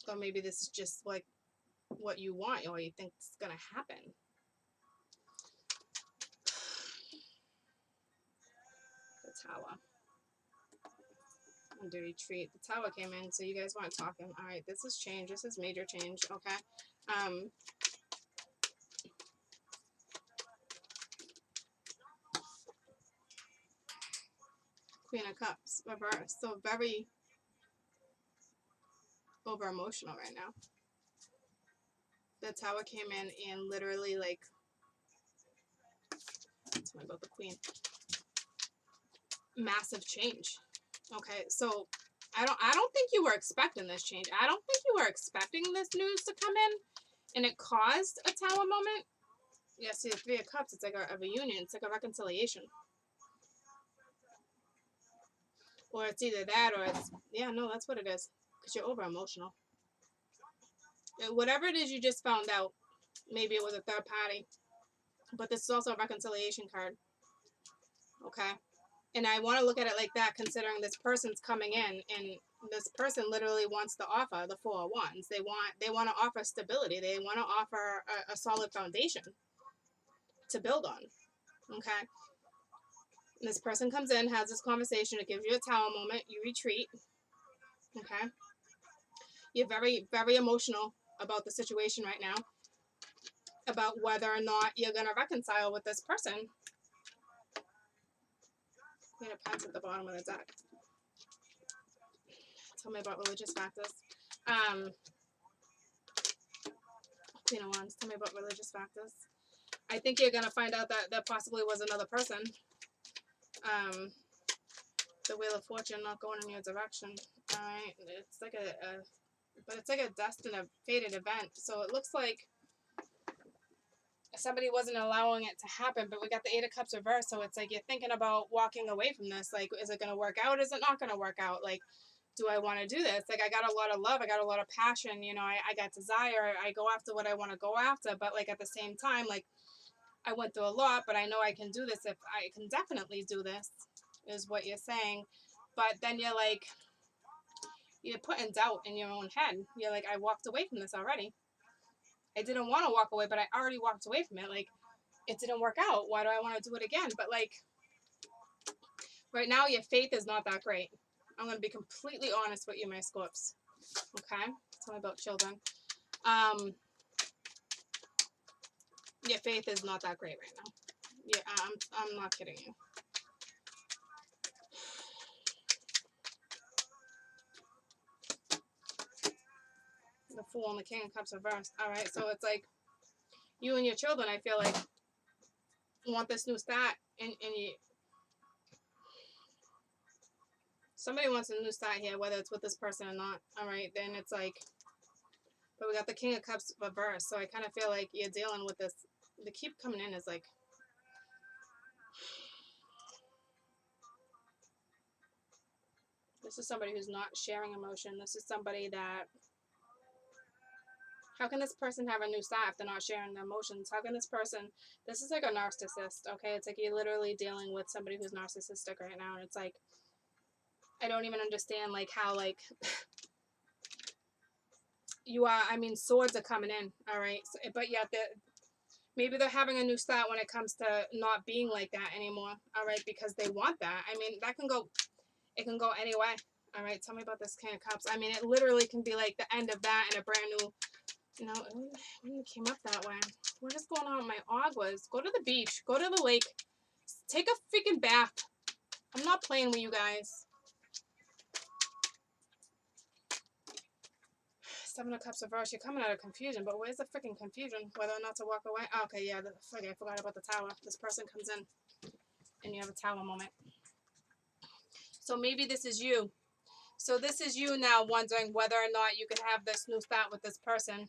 Or maybe this is just like what you want or you think is gonna happen. The Tower. Under retreat. The Tower came in, so you guys weren't talking. Alright, this is change. This is major change, okay? Queen of Cups, reverse. So very over emotional right now. The Tower came in and literally like, tell me about the Queen. Massive change. Okay, so I don't think you were expecting this change. I don't think you were expecting this news to come in, and it caused a Tower moment. Yeah, see the Three of Cups. It's like a reunion. It's like a reconciliation. Or it's either that or it's, yeah, no, that's what it is. Because you're over emotional. Whatever it is you just found out, maybe it was a third party. But this is also a reconciliation card. Okay? And I want to look at it like that, considering this person's coming in, and this person literally wants to offer the Four of Wands. They want to offer stability. They want to offer a solid foundation to build on. Okay? And this person comes in, has this conversation. It gives you a Tower moment. You retreat. Okay? You're very, very emotional about the situation right now, about whether or not you're going to reconcile with this person. Queen of Pentacles at the bottom of the deck. Tell me about religious factors. Queen of Wands, tell me about religious factors. I think you're going to find out that there possibly was another person. The Wheel of Fortune not going in your direction. Alright, it's like but it's like a destined, a fated event. So it looks like somebody wasn't allowing it to happen, but we got the Eight of Cups reversed, so it's like you're thinking about walking away from this. Like, is it going to work out? Is it not going to work out? Like, do I want to do this? Like, I got a lot of love. I got a lot of passion. You know, I got desire. I go after what I want to go after. But, like, at the same time, like, I went through a lot, but I know I can do this. If I can definitely do this, is what you're saying. But then you're like, you're putting doubt in your own head. You're like, I walked away from this already. I didn't want to walk away, but I already walked away from it. Like, it didn't work out. Why do I want to do it again? But, like, right now, your faith is not that great. I'm going to be completely honest with you, my Scorps. Okay? Tell me about children. Your faith is not that great right now. Yeah, I'm not kidding you. The Fool and the King of Cups reversed. Alright, so it's like, you and your children, I feel like, want this new start, and you, somebody wants a new start here, whether it's with this person or not. Alright, then it's like, but we got the King of Cups reversed, so I kind of feel like you're dealing with this. The keep coming in is like, this is somebody who's not sharing emotion. This is somebody that, how can this person have a new start if they're not sharing their emotions? How can this person, this is like a narcissist, okay? It's like you're literally dealing with somebody who's narcissistic right now, and it's like, I don't even understand, like, how, like, you are, I mean, swords are coming in, all right? So, but yet, maybe they're having a new start when it comes to not being like that anymore, all right? Because they want that. I mean, that can go, it can go any way, all right? Tell me about this King of Cups. I mean, it literally can be like the end of that and a brand new, you know, when it came up that way. What is going on with my aguas? Go to the beach. Go to the lake. Take a freaking bath. I'm not playing with you guys. Seven of Cups reversed. You're coming out of confusion, but where's the freaking confusion? Whether or not to walk away? Oh, okay, yeah, I forgot about the Tower. This person comes in, and you have a Tower moment. So maybe this is you. So this is you now wondering whether or not you could have this new start with this person.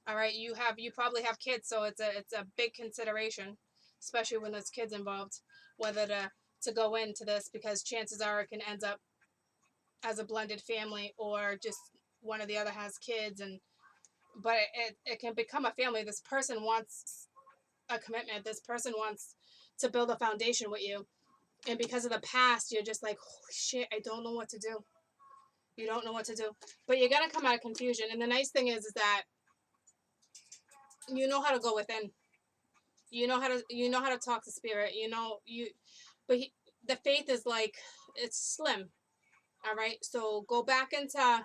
All right, you probably have kids, so it's a big consideration, especially when there's kids involved, whether to go into this, because chances are it can end up as a blended family, or just one or the other has kids, and but it can become a family. This person wants a commitment. This person wants to build a foundation with you. And because of the past, you're just like, holy shit, I don't know what to do. You don't know what to do. But you're gonna come out of confusion. And the nice thing is that you know how to go within. You know how to talk to spirit. But the faith is like, it's slim. All right. So go back into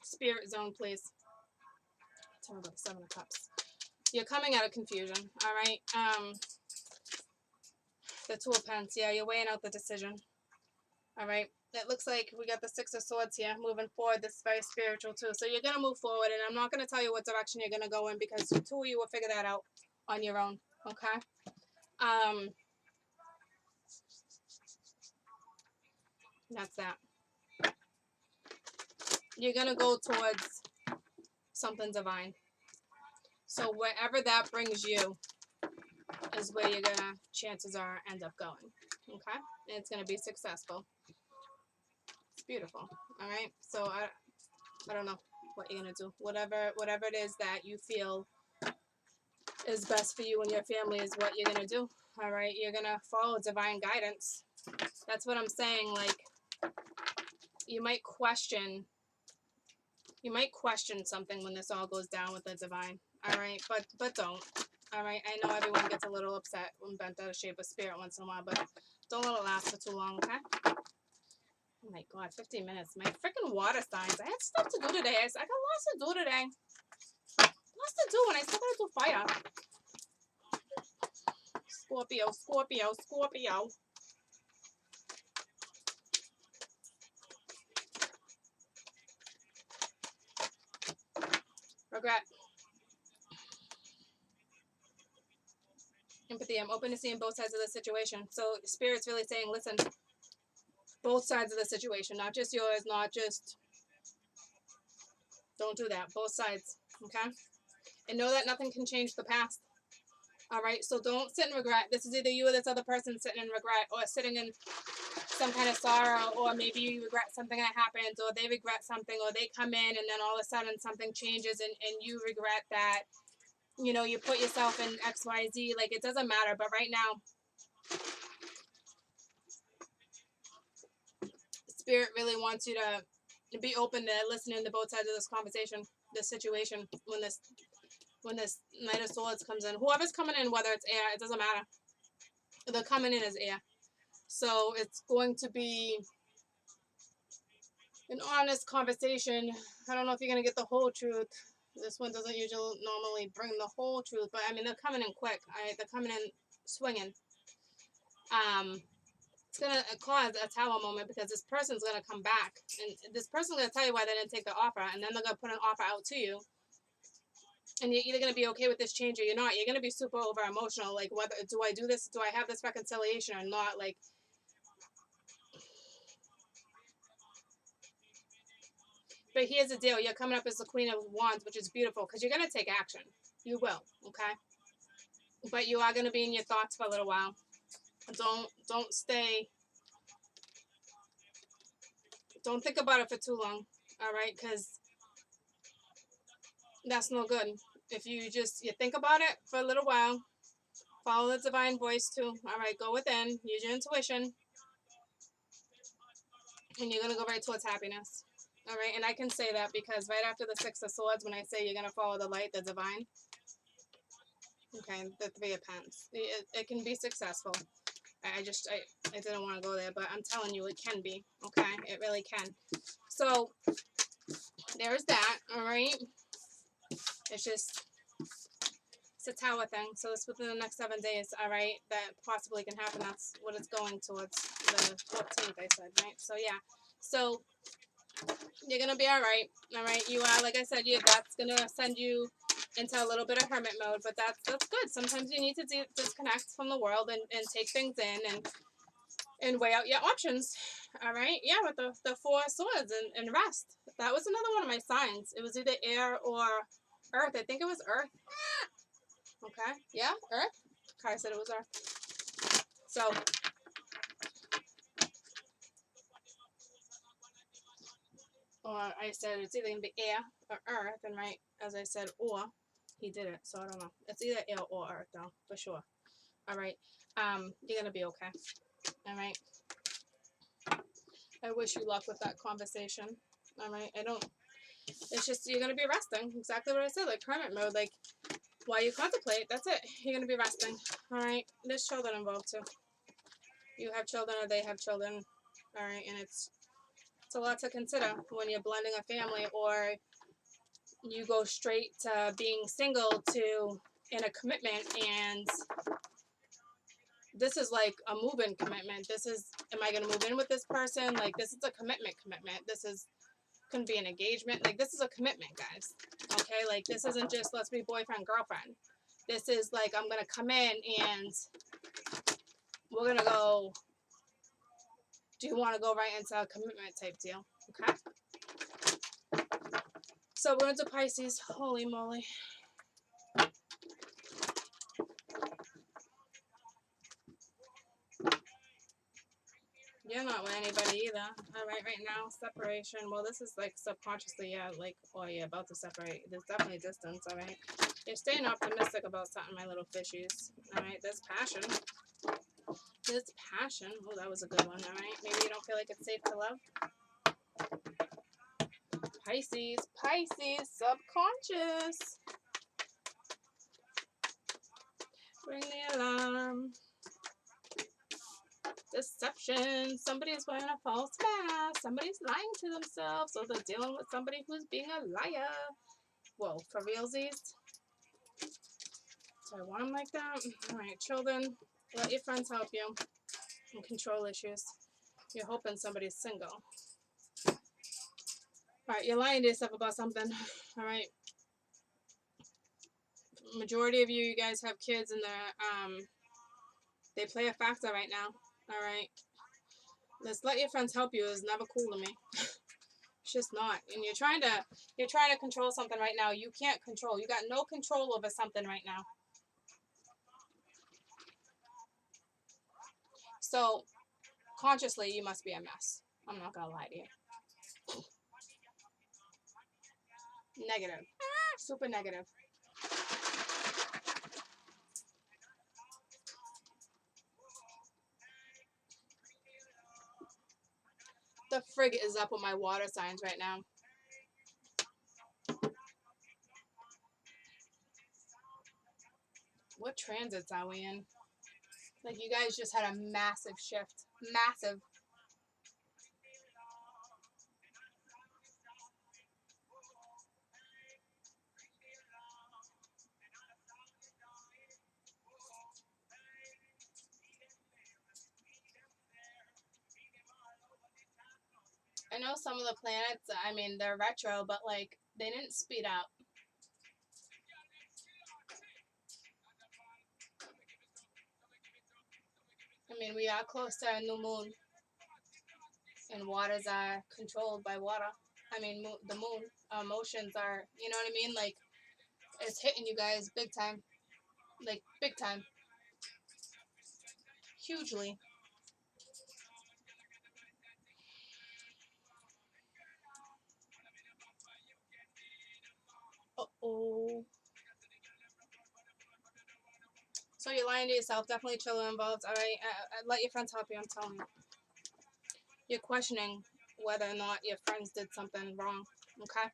spirit zone, please. Tell me about the 7 of Cups. You're coming out of confusion. All right. The 2 of Pentacles. Yeah, you're weighing out the decision. All right. It looks like we got the 6 of Swords here. Moving forward, this is very spiritual too. So you're going to move forward, and I'm not going to tell you what direction you're going to go in, because the two of you will figure that out on your own. Okay. That's that. You're going to go towards something divine. So wherever that brings you is where you're going to, chances are, end up going. Okay. And it's going to be successful. It's beautiful. All right. So I don't know what you're going to do. Whatever it is that you feel is best for you and your family is what you're going to do. All right. You're going to follow divine guidance. That's what I'm saying. Like, you might question something when this all goes down with the divine. All right. But don't. All right. I know everyone gets a little upset when bent out of shape of spirit once in a while, but don't let it last for too long. Okay. Oh my God, 15 minutes. My freaking water signs. I had stuff to do today. I got lots to do today. Lots to do, and I still gotta do fire. Scorpio, Scorpio, Scorpio. Regret. Empathy. I'm open to seeing both sides of the situation. So Spirit's really saying, listen, both sides of the situation, not just yours, not just, don't do that. Both sides. Okay? And know that nothing can change the past. All right? So don't sit in regret. This is either you or this other person sitting in regret, or sitting in some kind of sorrow, or maybe you regret something that happened, or they regret something, or they come in and then all of a sudden something changes, and you regret that, you put yourself in XYZ. Like, it doesn't matter. But right now, Spirit really wants you to be open to listening to both sides of this conversation, this situation. When this Knight of Swords comes in, whoever's coming in, whether it's air, it doesn't matter. They're coming in as air. So it's going to be an honest conversation. I don't know if you're going to get the whole truth. This one doesn't usually normally bring the whole truth, but I mean, they're coming in quick. They're coming in swinging. It's going to cause a tower moment, because this person's going to come back, and this person's going to tell you why they didn't take the offer, and then they're going to put an offer out to you. And you're either going to be okay with this change or you're not. You're going to be super over emotional. Like, whether, do I do this? Do I have this reconciliation or not? Like, but here's the deal. You're coming up as the Queen of Wands, which is beautiful, because you're going to take action. You will, okay? But you are going to be in your thoughts for a little while. Don't stay. Don't think about it for too long, all right? Because that's no good. If you think about it for a little while, follow the divine voice too. All right, go within, use your intuition, and you're going to go right towards happiness. All right, and I can say that because right after the 6 of Swords, when I say you're going to follow the light, the divine, okay, the 3 of Pentacles, it can be successful. I didn't want to go there, but I'm telling you, it can be, okay? It really can. So, there's that, all right? It's a tower thing, so it's within the next 7 days, all right, that possibly can happen. That's what it's going towards, the 14th, I said, right? So, yeah. So, you're going to be all right? You are, like I said, that's going to send you into a little bit of hermit mode, but that's good. Sometimes you need to disconnect from the world and take things in and weigh out your options, all right? Yeah, with the 4 of Swords and rest. That was another one of my signs. It was either air or earth. I think it was earth. Okay, yeah, earth. Kai said it was Earth. So, or I said it's either going to be air or Earth, and right as I said, or, he did it, so I don't know. It's either air or Earth, though, for sure. All right. You're going to be okay. All right. I wish you luck with that conversation. All right. It's just, you're going to be resting. Exactly what I said, like hermit mode. Like, while you contemplate, that's it. You're going to be resting. All right. There's children involved, too. You have children or they have children. All right. And it's a lot to consider when you're blending a family, or you go straight to being single to in a commitment, and this is like a move-in commitment. This is, am I going to move in with this person? Like, this is a commitment. This is, can be an engagement. Like, this is a commitment, guys. Okay? Like, this isn't just let's be boyfriend, girlfriend. This is like, I'm going to come in and we're going to go, do you want to go right into a commitment type deal? Okay? So we're into Pisces. Holy moly. You're not with anybody either. All right now, separation. Well, this is like subconsciously, yeah, like, oh, you're about to separate. There's definitely distance, all right? You're staying optimistic about something, my little fishies. All right, there's passion. There's passion. Oh, that was a good one, all right? Maybe you don't feel like it's safe to love. Pisces, subconscious. Ring the alarm. Deception. Somebody's wearing a false mask. Somebody's lying to themselves, or they're dealing with somebody who's being a liar. Whoa, for realsies? Do I want them like that? Alright, children, let your friends help you. And control issues. You're hoping somebody's single. Alright, you're lying to yourself about something. Alright. Majority of you guys have kids, and they play a factor right now. Alright. Let's let your friends help you is never cool to me. It's just not. And you're trying to control something right now. You can't control. You got no control over something right now. So consciously you must be a mess. I'm not gonna lie to you. Negative. Super negative. The frig is up with my water signs right now. What transits are we in? Like, you guys just had a massive shift. Massive. I know some of the planets, I mean, they're retro, but, like, they didn't speed up. I mean, we are close to a new moon. And waters are controlled by water. I mean, the moon. Emotions are, you know what I mean? Like, it's hitting you guys big time. Like, big time. Hugely. Uh-oh. So you're lying to yourself. Definitely children involved. All right. Let your friends help you. I'm telling you. You're questioning whether or not your friends did something wrong. Okay?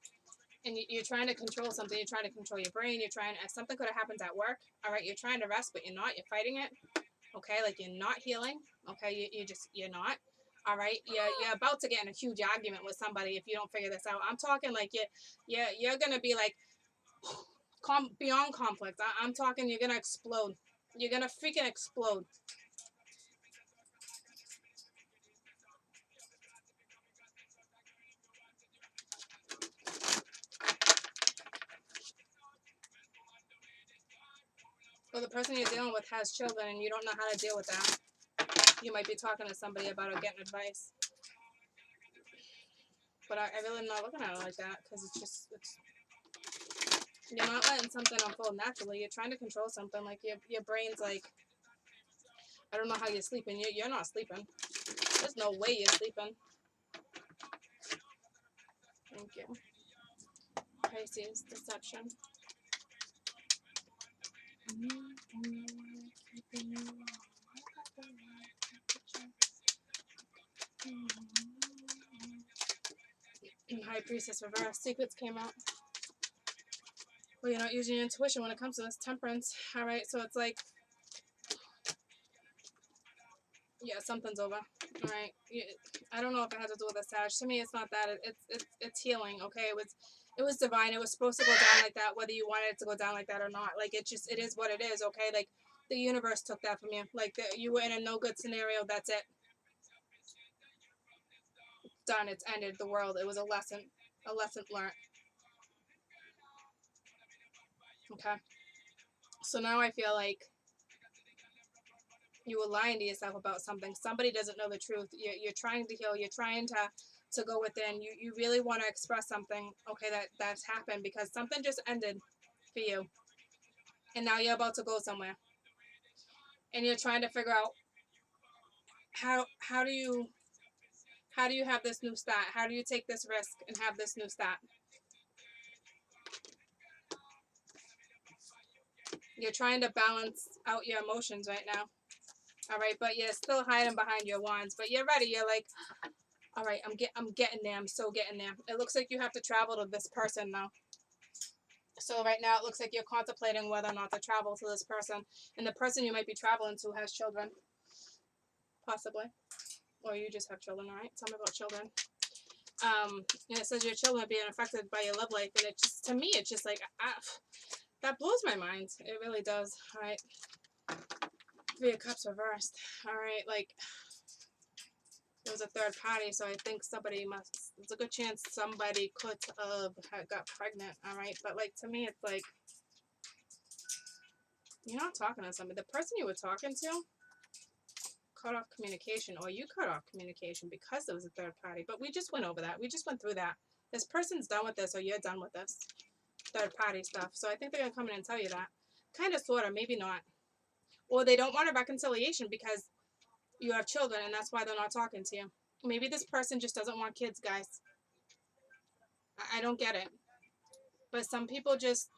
And you're trying to control something. You're trying to control your brain. You're trying. Something could have happened at work. All right. You're trying to rest, but you're not. You're fighting it. Okay? Like, you're not healing. Okay? You're not. All right. You're about to get in a huge argument with somebody if you don't figure this out. I'm talking like you're gonna be like beyond conflict. I'm talking you're gonna explode. You're gonna freaking explode. Well, the person you're dealing with has children and you don't know how to deal with that. You might be talking to somebody about it, getting advice. But I really am not looking at it like that, because it's You're not letting something unfold naturally. You're trying to control something. Like your brain's like, I don't know how you're sleeping. You're not sleeping. There's no way you're sleeping. Thank you. Pisces, deception. High Priestess reverse. Secrets came out. Well, you're not using your intuition when it comes to this. Temperance. All right, so it's like, yeah, something's over. All right. I don't know if it has to do with the Sag. To me, it's not that. It's healing. Okay, it was divine. It was supposed to go down like that, whether you wanted it to go down like that or not. Like it is what it is. Okay, like the universe took that from you. Like you were in a no good scenario. That's it. Done. It's ended. The world. It was a lesson learned. Okay. So now I feel like you were lying to yourself about something. Somebody doesn't know the truth. You're trying to heal. You're trying to go within. You really want to express something. Okay, that's happened because something just ended for you, and now you're about to go somewhere, and you're trying to figure out how do you have this new start? How do you take this risk and have this new start? You're trying to balance out your emotions right now. All right, but you're still hiding behind your wands. But you're ready. You're like, all right, I'm getting there. I'm so getting there. It looks like you have to travel to this person now. So right now it looks like you're contemplating whether or not to travel to this person. And the person you might be traveling to has children. Possibly. Or you just have children, right? Tell me about children. And it says your children are being affected by your love life. And it just, to me, it's just like, that blows my mind. It really does. All right. Three of Cups reversed. All right. Like, it was a third party, so I think somebody must, it's a good chance somebody could have got pregnant. All right. But, like, to me, it's like, you're not talking to somebody. The person you were talking to cut off communication, or you cut off communication because there was a third party. But we just went over that. We just went through that. This person's done with this, or you're done with this third party stuff. So I think they're going to come in and tell you that. Kind of, sort of, maybe not. Or they don't want a reconciliation because you have children, and that's why they're not talking to you. Maybe this person just doesn't want kids, guys. I don't get it. But some people just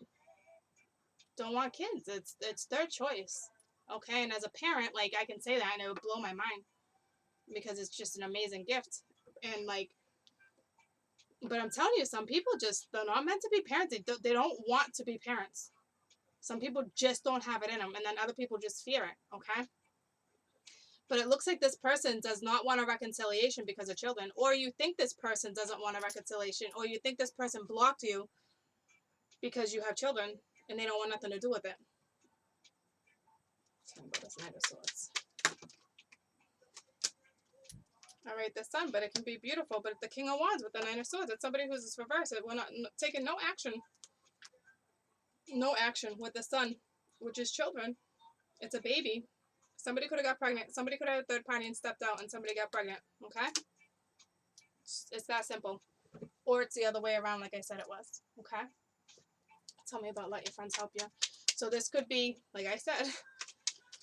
don't want kids. It's their choice. Okay, and as a parent, like, I can say that and it would blow my mind because it's just an amazing gift. And like, but I'm telling you, some people just, they're not meant to be parents. They don't want to be parents. Some people just don't have it in them, and then other people just fear it. Okay. But it looks like this person does not want a reconciliation because of children, or you think this person doesn't want a reconciliation, or you think this person blocked you because you have children and they don't want nothing to do with it. Tell me about this Knight of Swords. All right, the Sun, but it can be beautiful. But the King of Wands with the Nine of Swords, it's somebody who's reversed. We're not taking no action. No action with the Sun, which is children. It's a baby. Somebody could have got pregnant. Somebody could have had a third party and stepped out, and somebody got pregnant. Okay? It's that simple. Or it's the other way around, like I said it was. Okay? Tell me about let your friends help you. So this could be, like I said,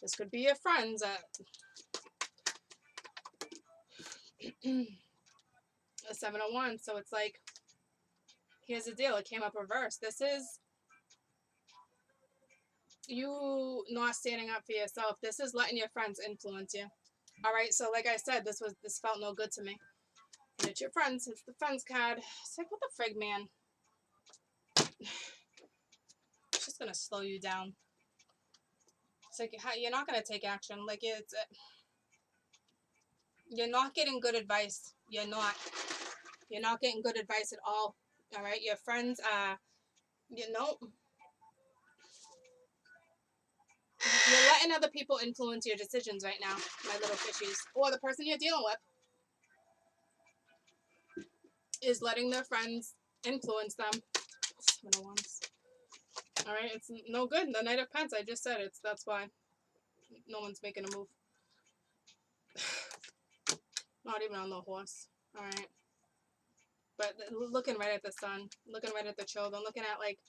this could be your friends. A 7 of Wands. So it's like, here's the deal. It came up reversed. This is you not standing up for yourself. This is letting your friends influence you. All right. So like I said, this felt no good to me. And it's your friends. It's the friends card. It's like, what the frig, man? It's just gonna slow you down. It's like you're not gonna take action. Like you're not getting good advice. You're not getting good advice at all. All right. Your friends you're letting other people influence your decisions right now, my little fishies. Or the person you're dealing with is letting their friends influence them. 7 of Wands. All right, it's no good. The Knight of Pentacles, I just said that's why no one's making a move. Not even on the horse. All right. But looking right at the Sun, looking right at the children, looking at like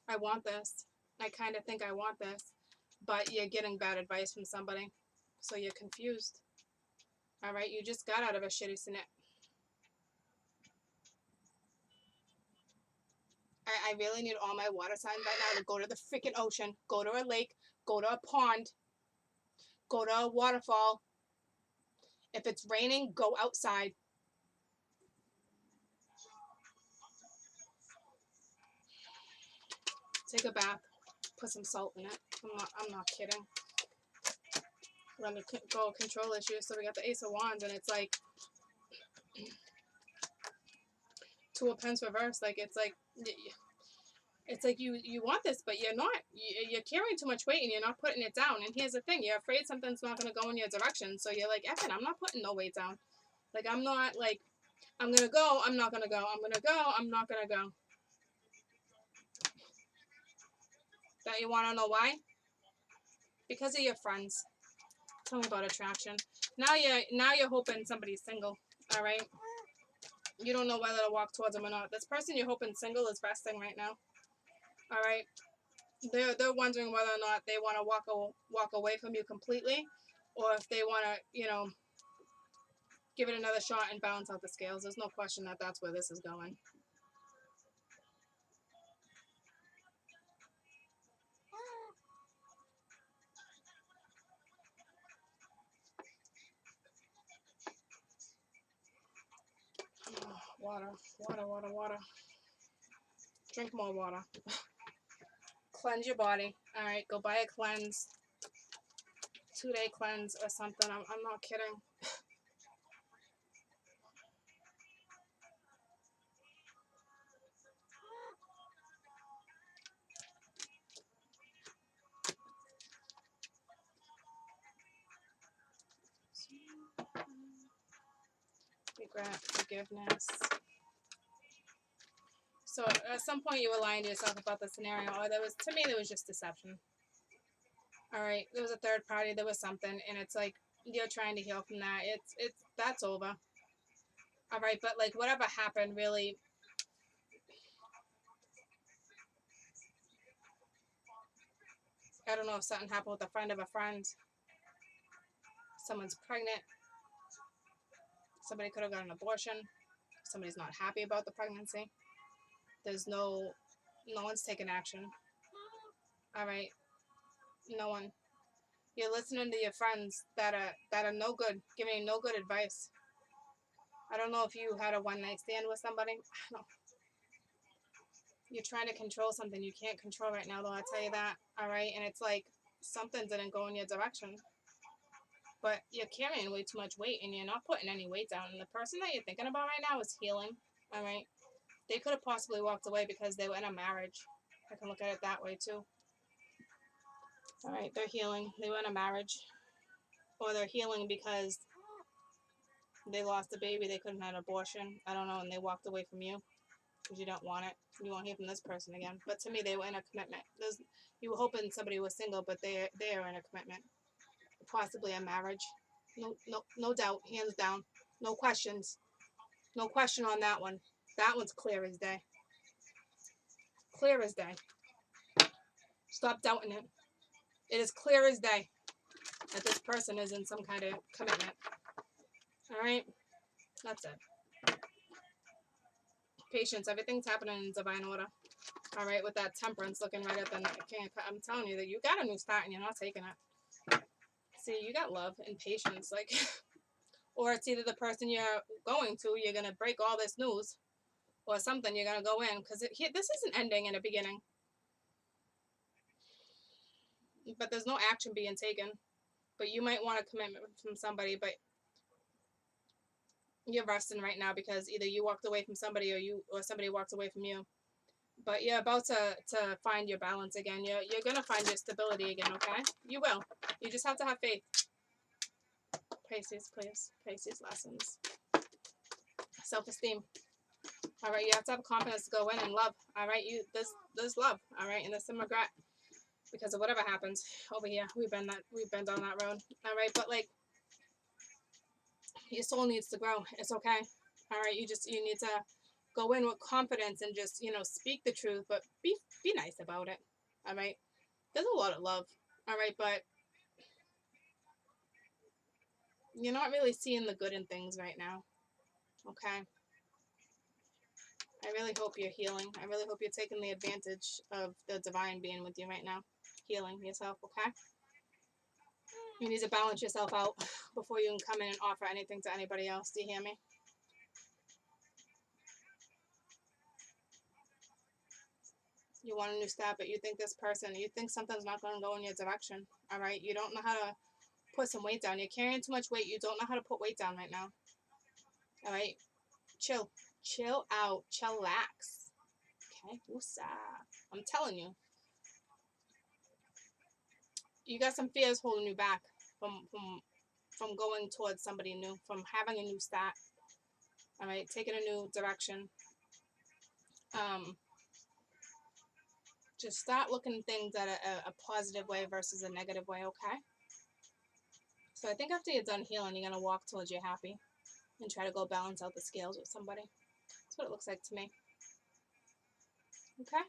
I want this. I kind of think I want this. But you're getting bad advice from somebody. So you're confused. All right, you just got out of a shitty scenario. I really need all my water signs right now to go to the freaking ocean, go to a lake, go to a pond, go to a waterfall. If it's raining, go outside. Take a bath, put some salt in it. I'm not kidding. We're under control issues, so we got the Ace of Wands, and it's like Two of Pence reversed. Like it's like you want this, but you're not. You're carrying too much weight, and you're not putting it down. And here's the thing: you're afraid something's not gonna go in your direction, so you're like, "Eff it, I'm not putting no weight down. Like I'm not like I'm gonna go. I'm not gonna go. I'm gonna go. I'm not gonna go." That you want to know why? Because of your friends. Tell me about attraction. Now you're hoping somebody's single. All right. You don't know whether to walk towards them or not. This person you're hoping single is resting right now. All right. They're wondering whether or not they want to walk away from you completely, or if they want to give it another shot and balance out the scales. There's no question that that's where this is going. Water, water, water, water. Drink more water. Cleanse your body. All right, go buy a cleanse. 2-day cleanse or something. I'm not kidding. Regret, forgiveness. So at some point you were lying to yourself about the scenario, or there was just deception. All right, there was a third party, there was something, and it's like you're trying to heal from that. It's that's over. All right, but like whatever happened, really. I don't know if something happened with a friend of a friend. Someone's pregnant. Somebody could have got an abortion. Somebody's not happy about the pregnancy. There's no one's taking action. All right, no one. You're listening to your friends that are no good, giving you no good advice. I don't know if you had a one-night stand with somebody. I don't. You're trying to control something you can't control right now, though. I'll tell you that. All right, and it's like something didn't go in your direction, but you're carrying way too much weight, and you're not putting any weight down. And the person that you're thinking about right now is healing. All right, they could have possibly walked away because they were in a marriage. I can look at it that way too. All right, they're healing. They were in a marriage, or they're healing because they lost a baby. They couldn't have an abortion. I don't know, and they walked away from you because you don't want it. You won't hear from this person again. But to me, they were in a commitment. You were hoping somebody was single, but they are in a commitment, possibly a marriage. No doubt, hands down, no questions, no question on that one. That one's clear as day. Clear as day. Stop doubting it. It is clear as day that this person is in some kind of commitment. All right, that's it. Patience. Everything's happening in divine order. All right, with that temperance looking right at the king. I'm telling you that you got a new start and you're not taking it. See, you got love and patience, like, or it's either the person you're going to, you're gonna break all this news, or something you're gonna go in because this isn't ending in a beginning. But there's no action being taken. But you might want a commitment from somebody, but you're resting right now because either you walked away from somebody or somebody walked away from you. But you're about to find your balance again. You're gonna find your stability again, okay? You will. You just have to have faith. Pisces, please. Pisces lessons. Self-esteem. All right, you have to have confidence to go in and love. All right, there's love. All right, and there's some regret because of whatever happens over here. We've been down that road. All right, but like your soul needs to grow. It's okay. All right, you need to go in with confidence and just, you know, speak the truth, but be nice about it. All right. There's a lot of love. All right, but you're not really seeing the good in things right now. Okay. I really hope you're healing. I really hope you're taking the advantage of the divine being with you right now. Healing yourself, okay? You need to balance yourself out before you can come in and offer anything to anybody else. Do you hear me? You want a new start, but you think this person, you think something's not going to go in your direction. All right? You don't know how to put some weight down. You're carrying too much weight. You don't know how to put weight down right now. All right? Chill. Chill out. Chillax. Okay? Woosah. I'm telling you. You got some fears holding you back from going towards somebody new, from having a new start. All right? Taking a new direction. Just start looking at things at a positive way versus a negative way, okay? So I think after you're done healing, you're going to walk towards you're happy and try to go balance out the scales with somebody. That's what it looks like to me. Okay?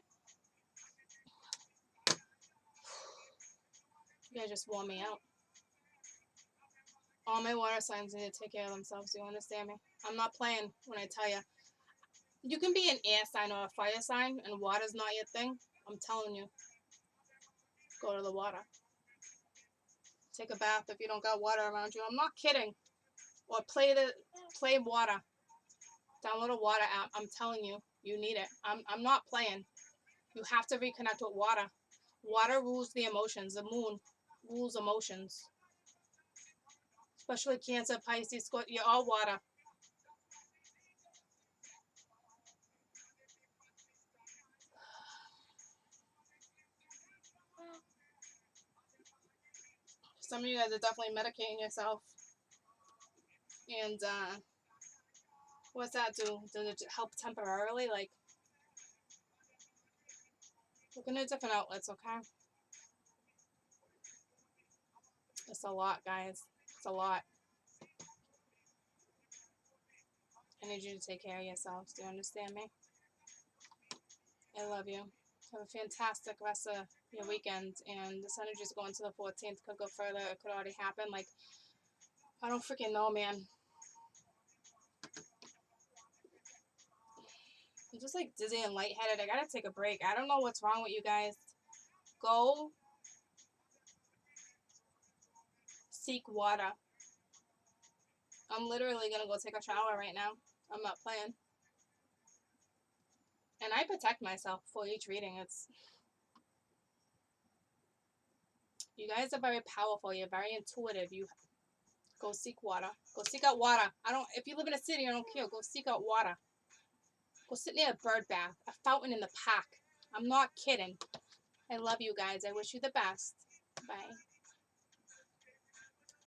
You guys just wore me out. All my water signs need to take care of themselves. Do you understand me? I'm not playing when I tell you. You can be an air sign or a fire sign, and water's not your thing. I'm telling you. Go to the water. Take a bath if you don't got water around you. I'm not kidding. Or play water. Download a water app. I'm telling you, you need it. I'm not playing. You have to reconnect with water. Water rules the emotions. The moon rules emotions. Especially Cancer, Pisces, Scorpio. You're all water. Some of you guys are definitely medicating yourself. And what's that do? Does it help temporarily? Like, look into different outlets, okay? It's a lot, guys. It's a lot. I need you to take care of yourselves. Do you understand me? I love you. Have a fantastic rest of your weekend. And this energy is going to the 14th. Could go further. It could already happen. Like, I don't freaking know, man. I'm just like dizzy and lightheaded. I gotta take a break. I don't know what's wrong with you guys. Go seek water. I'm literally gonna go take a shower right now. I'm not playing. And I protect myself before each reading. You guys are very powerful. You're very intuitive. You go seek water. Go seek out water. If you live in a city, I don't care. Go seek out water. Go sit near a bird bath, a fountain in the park. I'm not kidding. I love you guys. I wish you the best. Bye.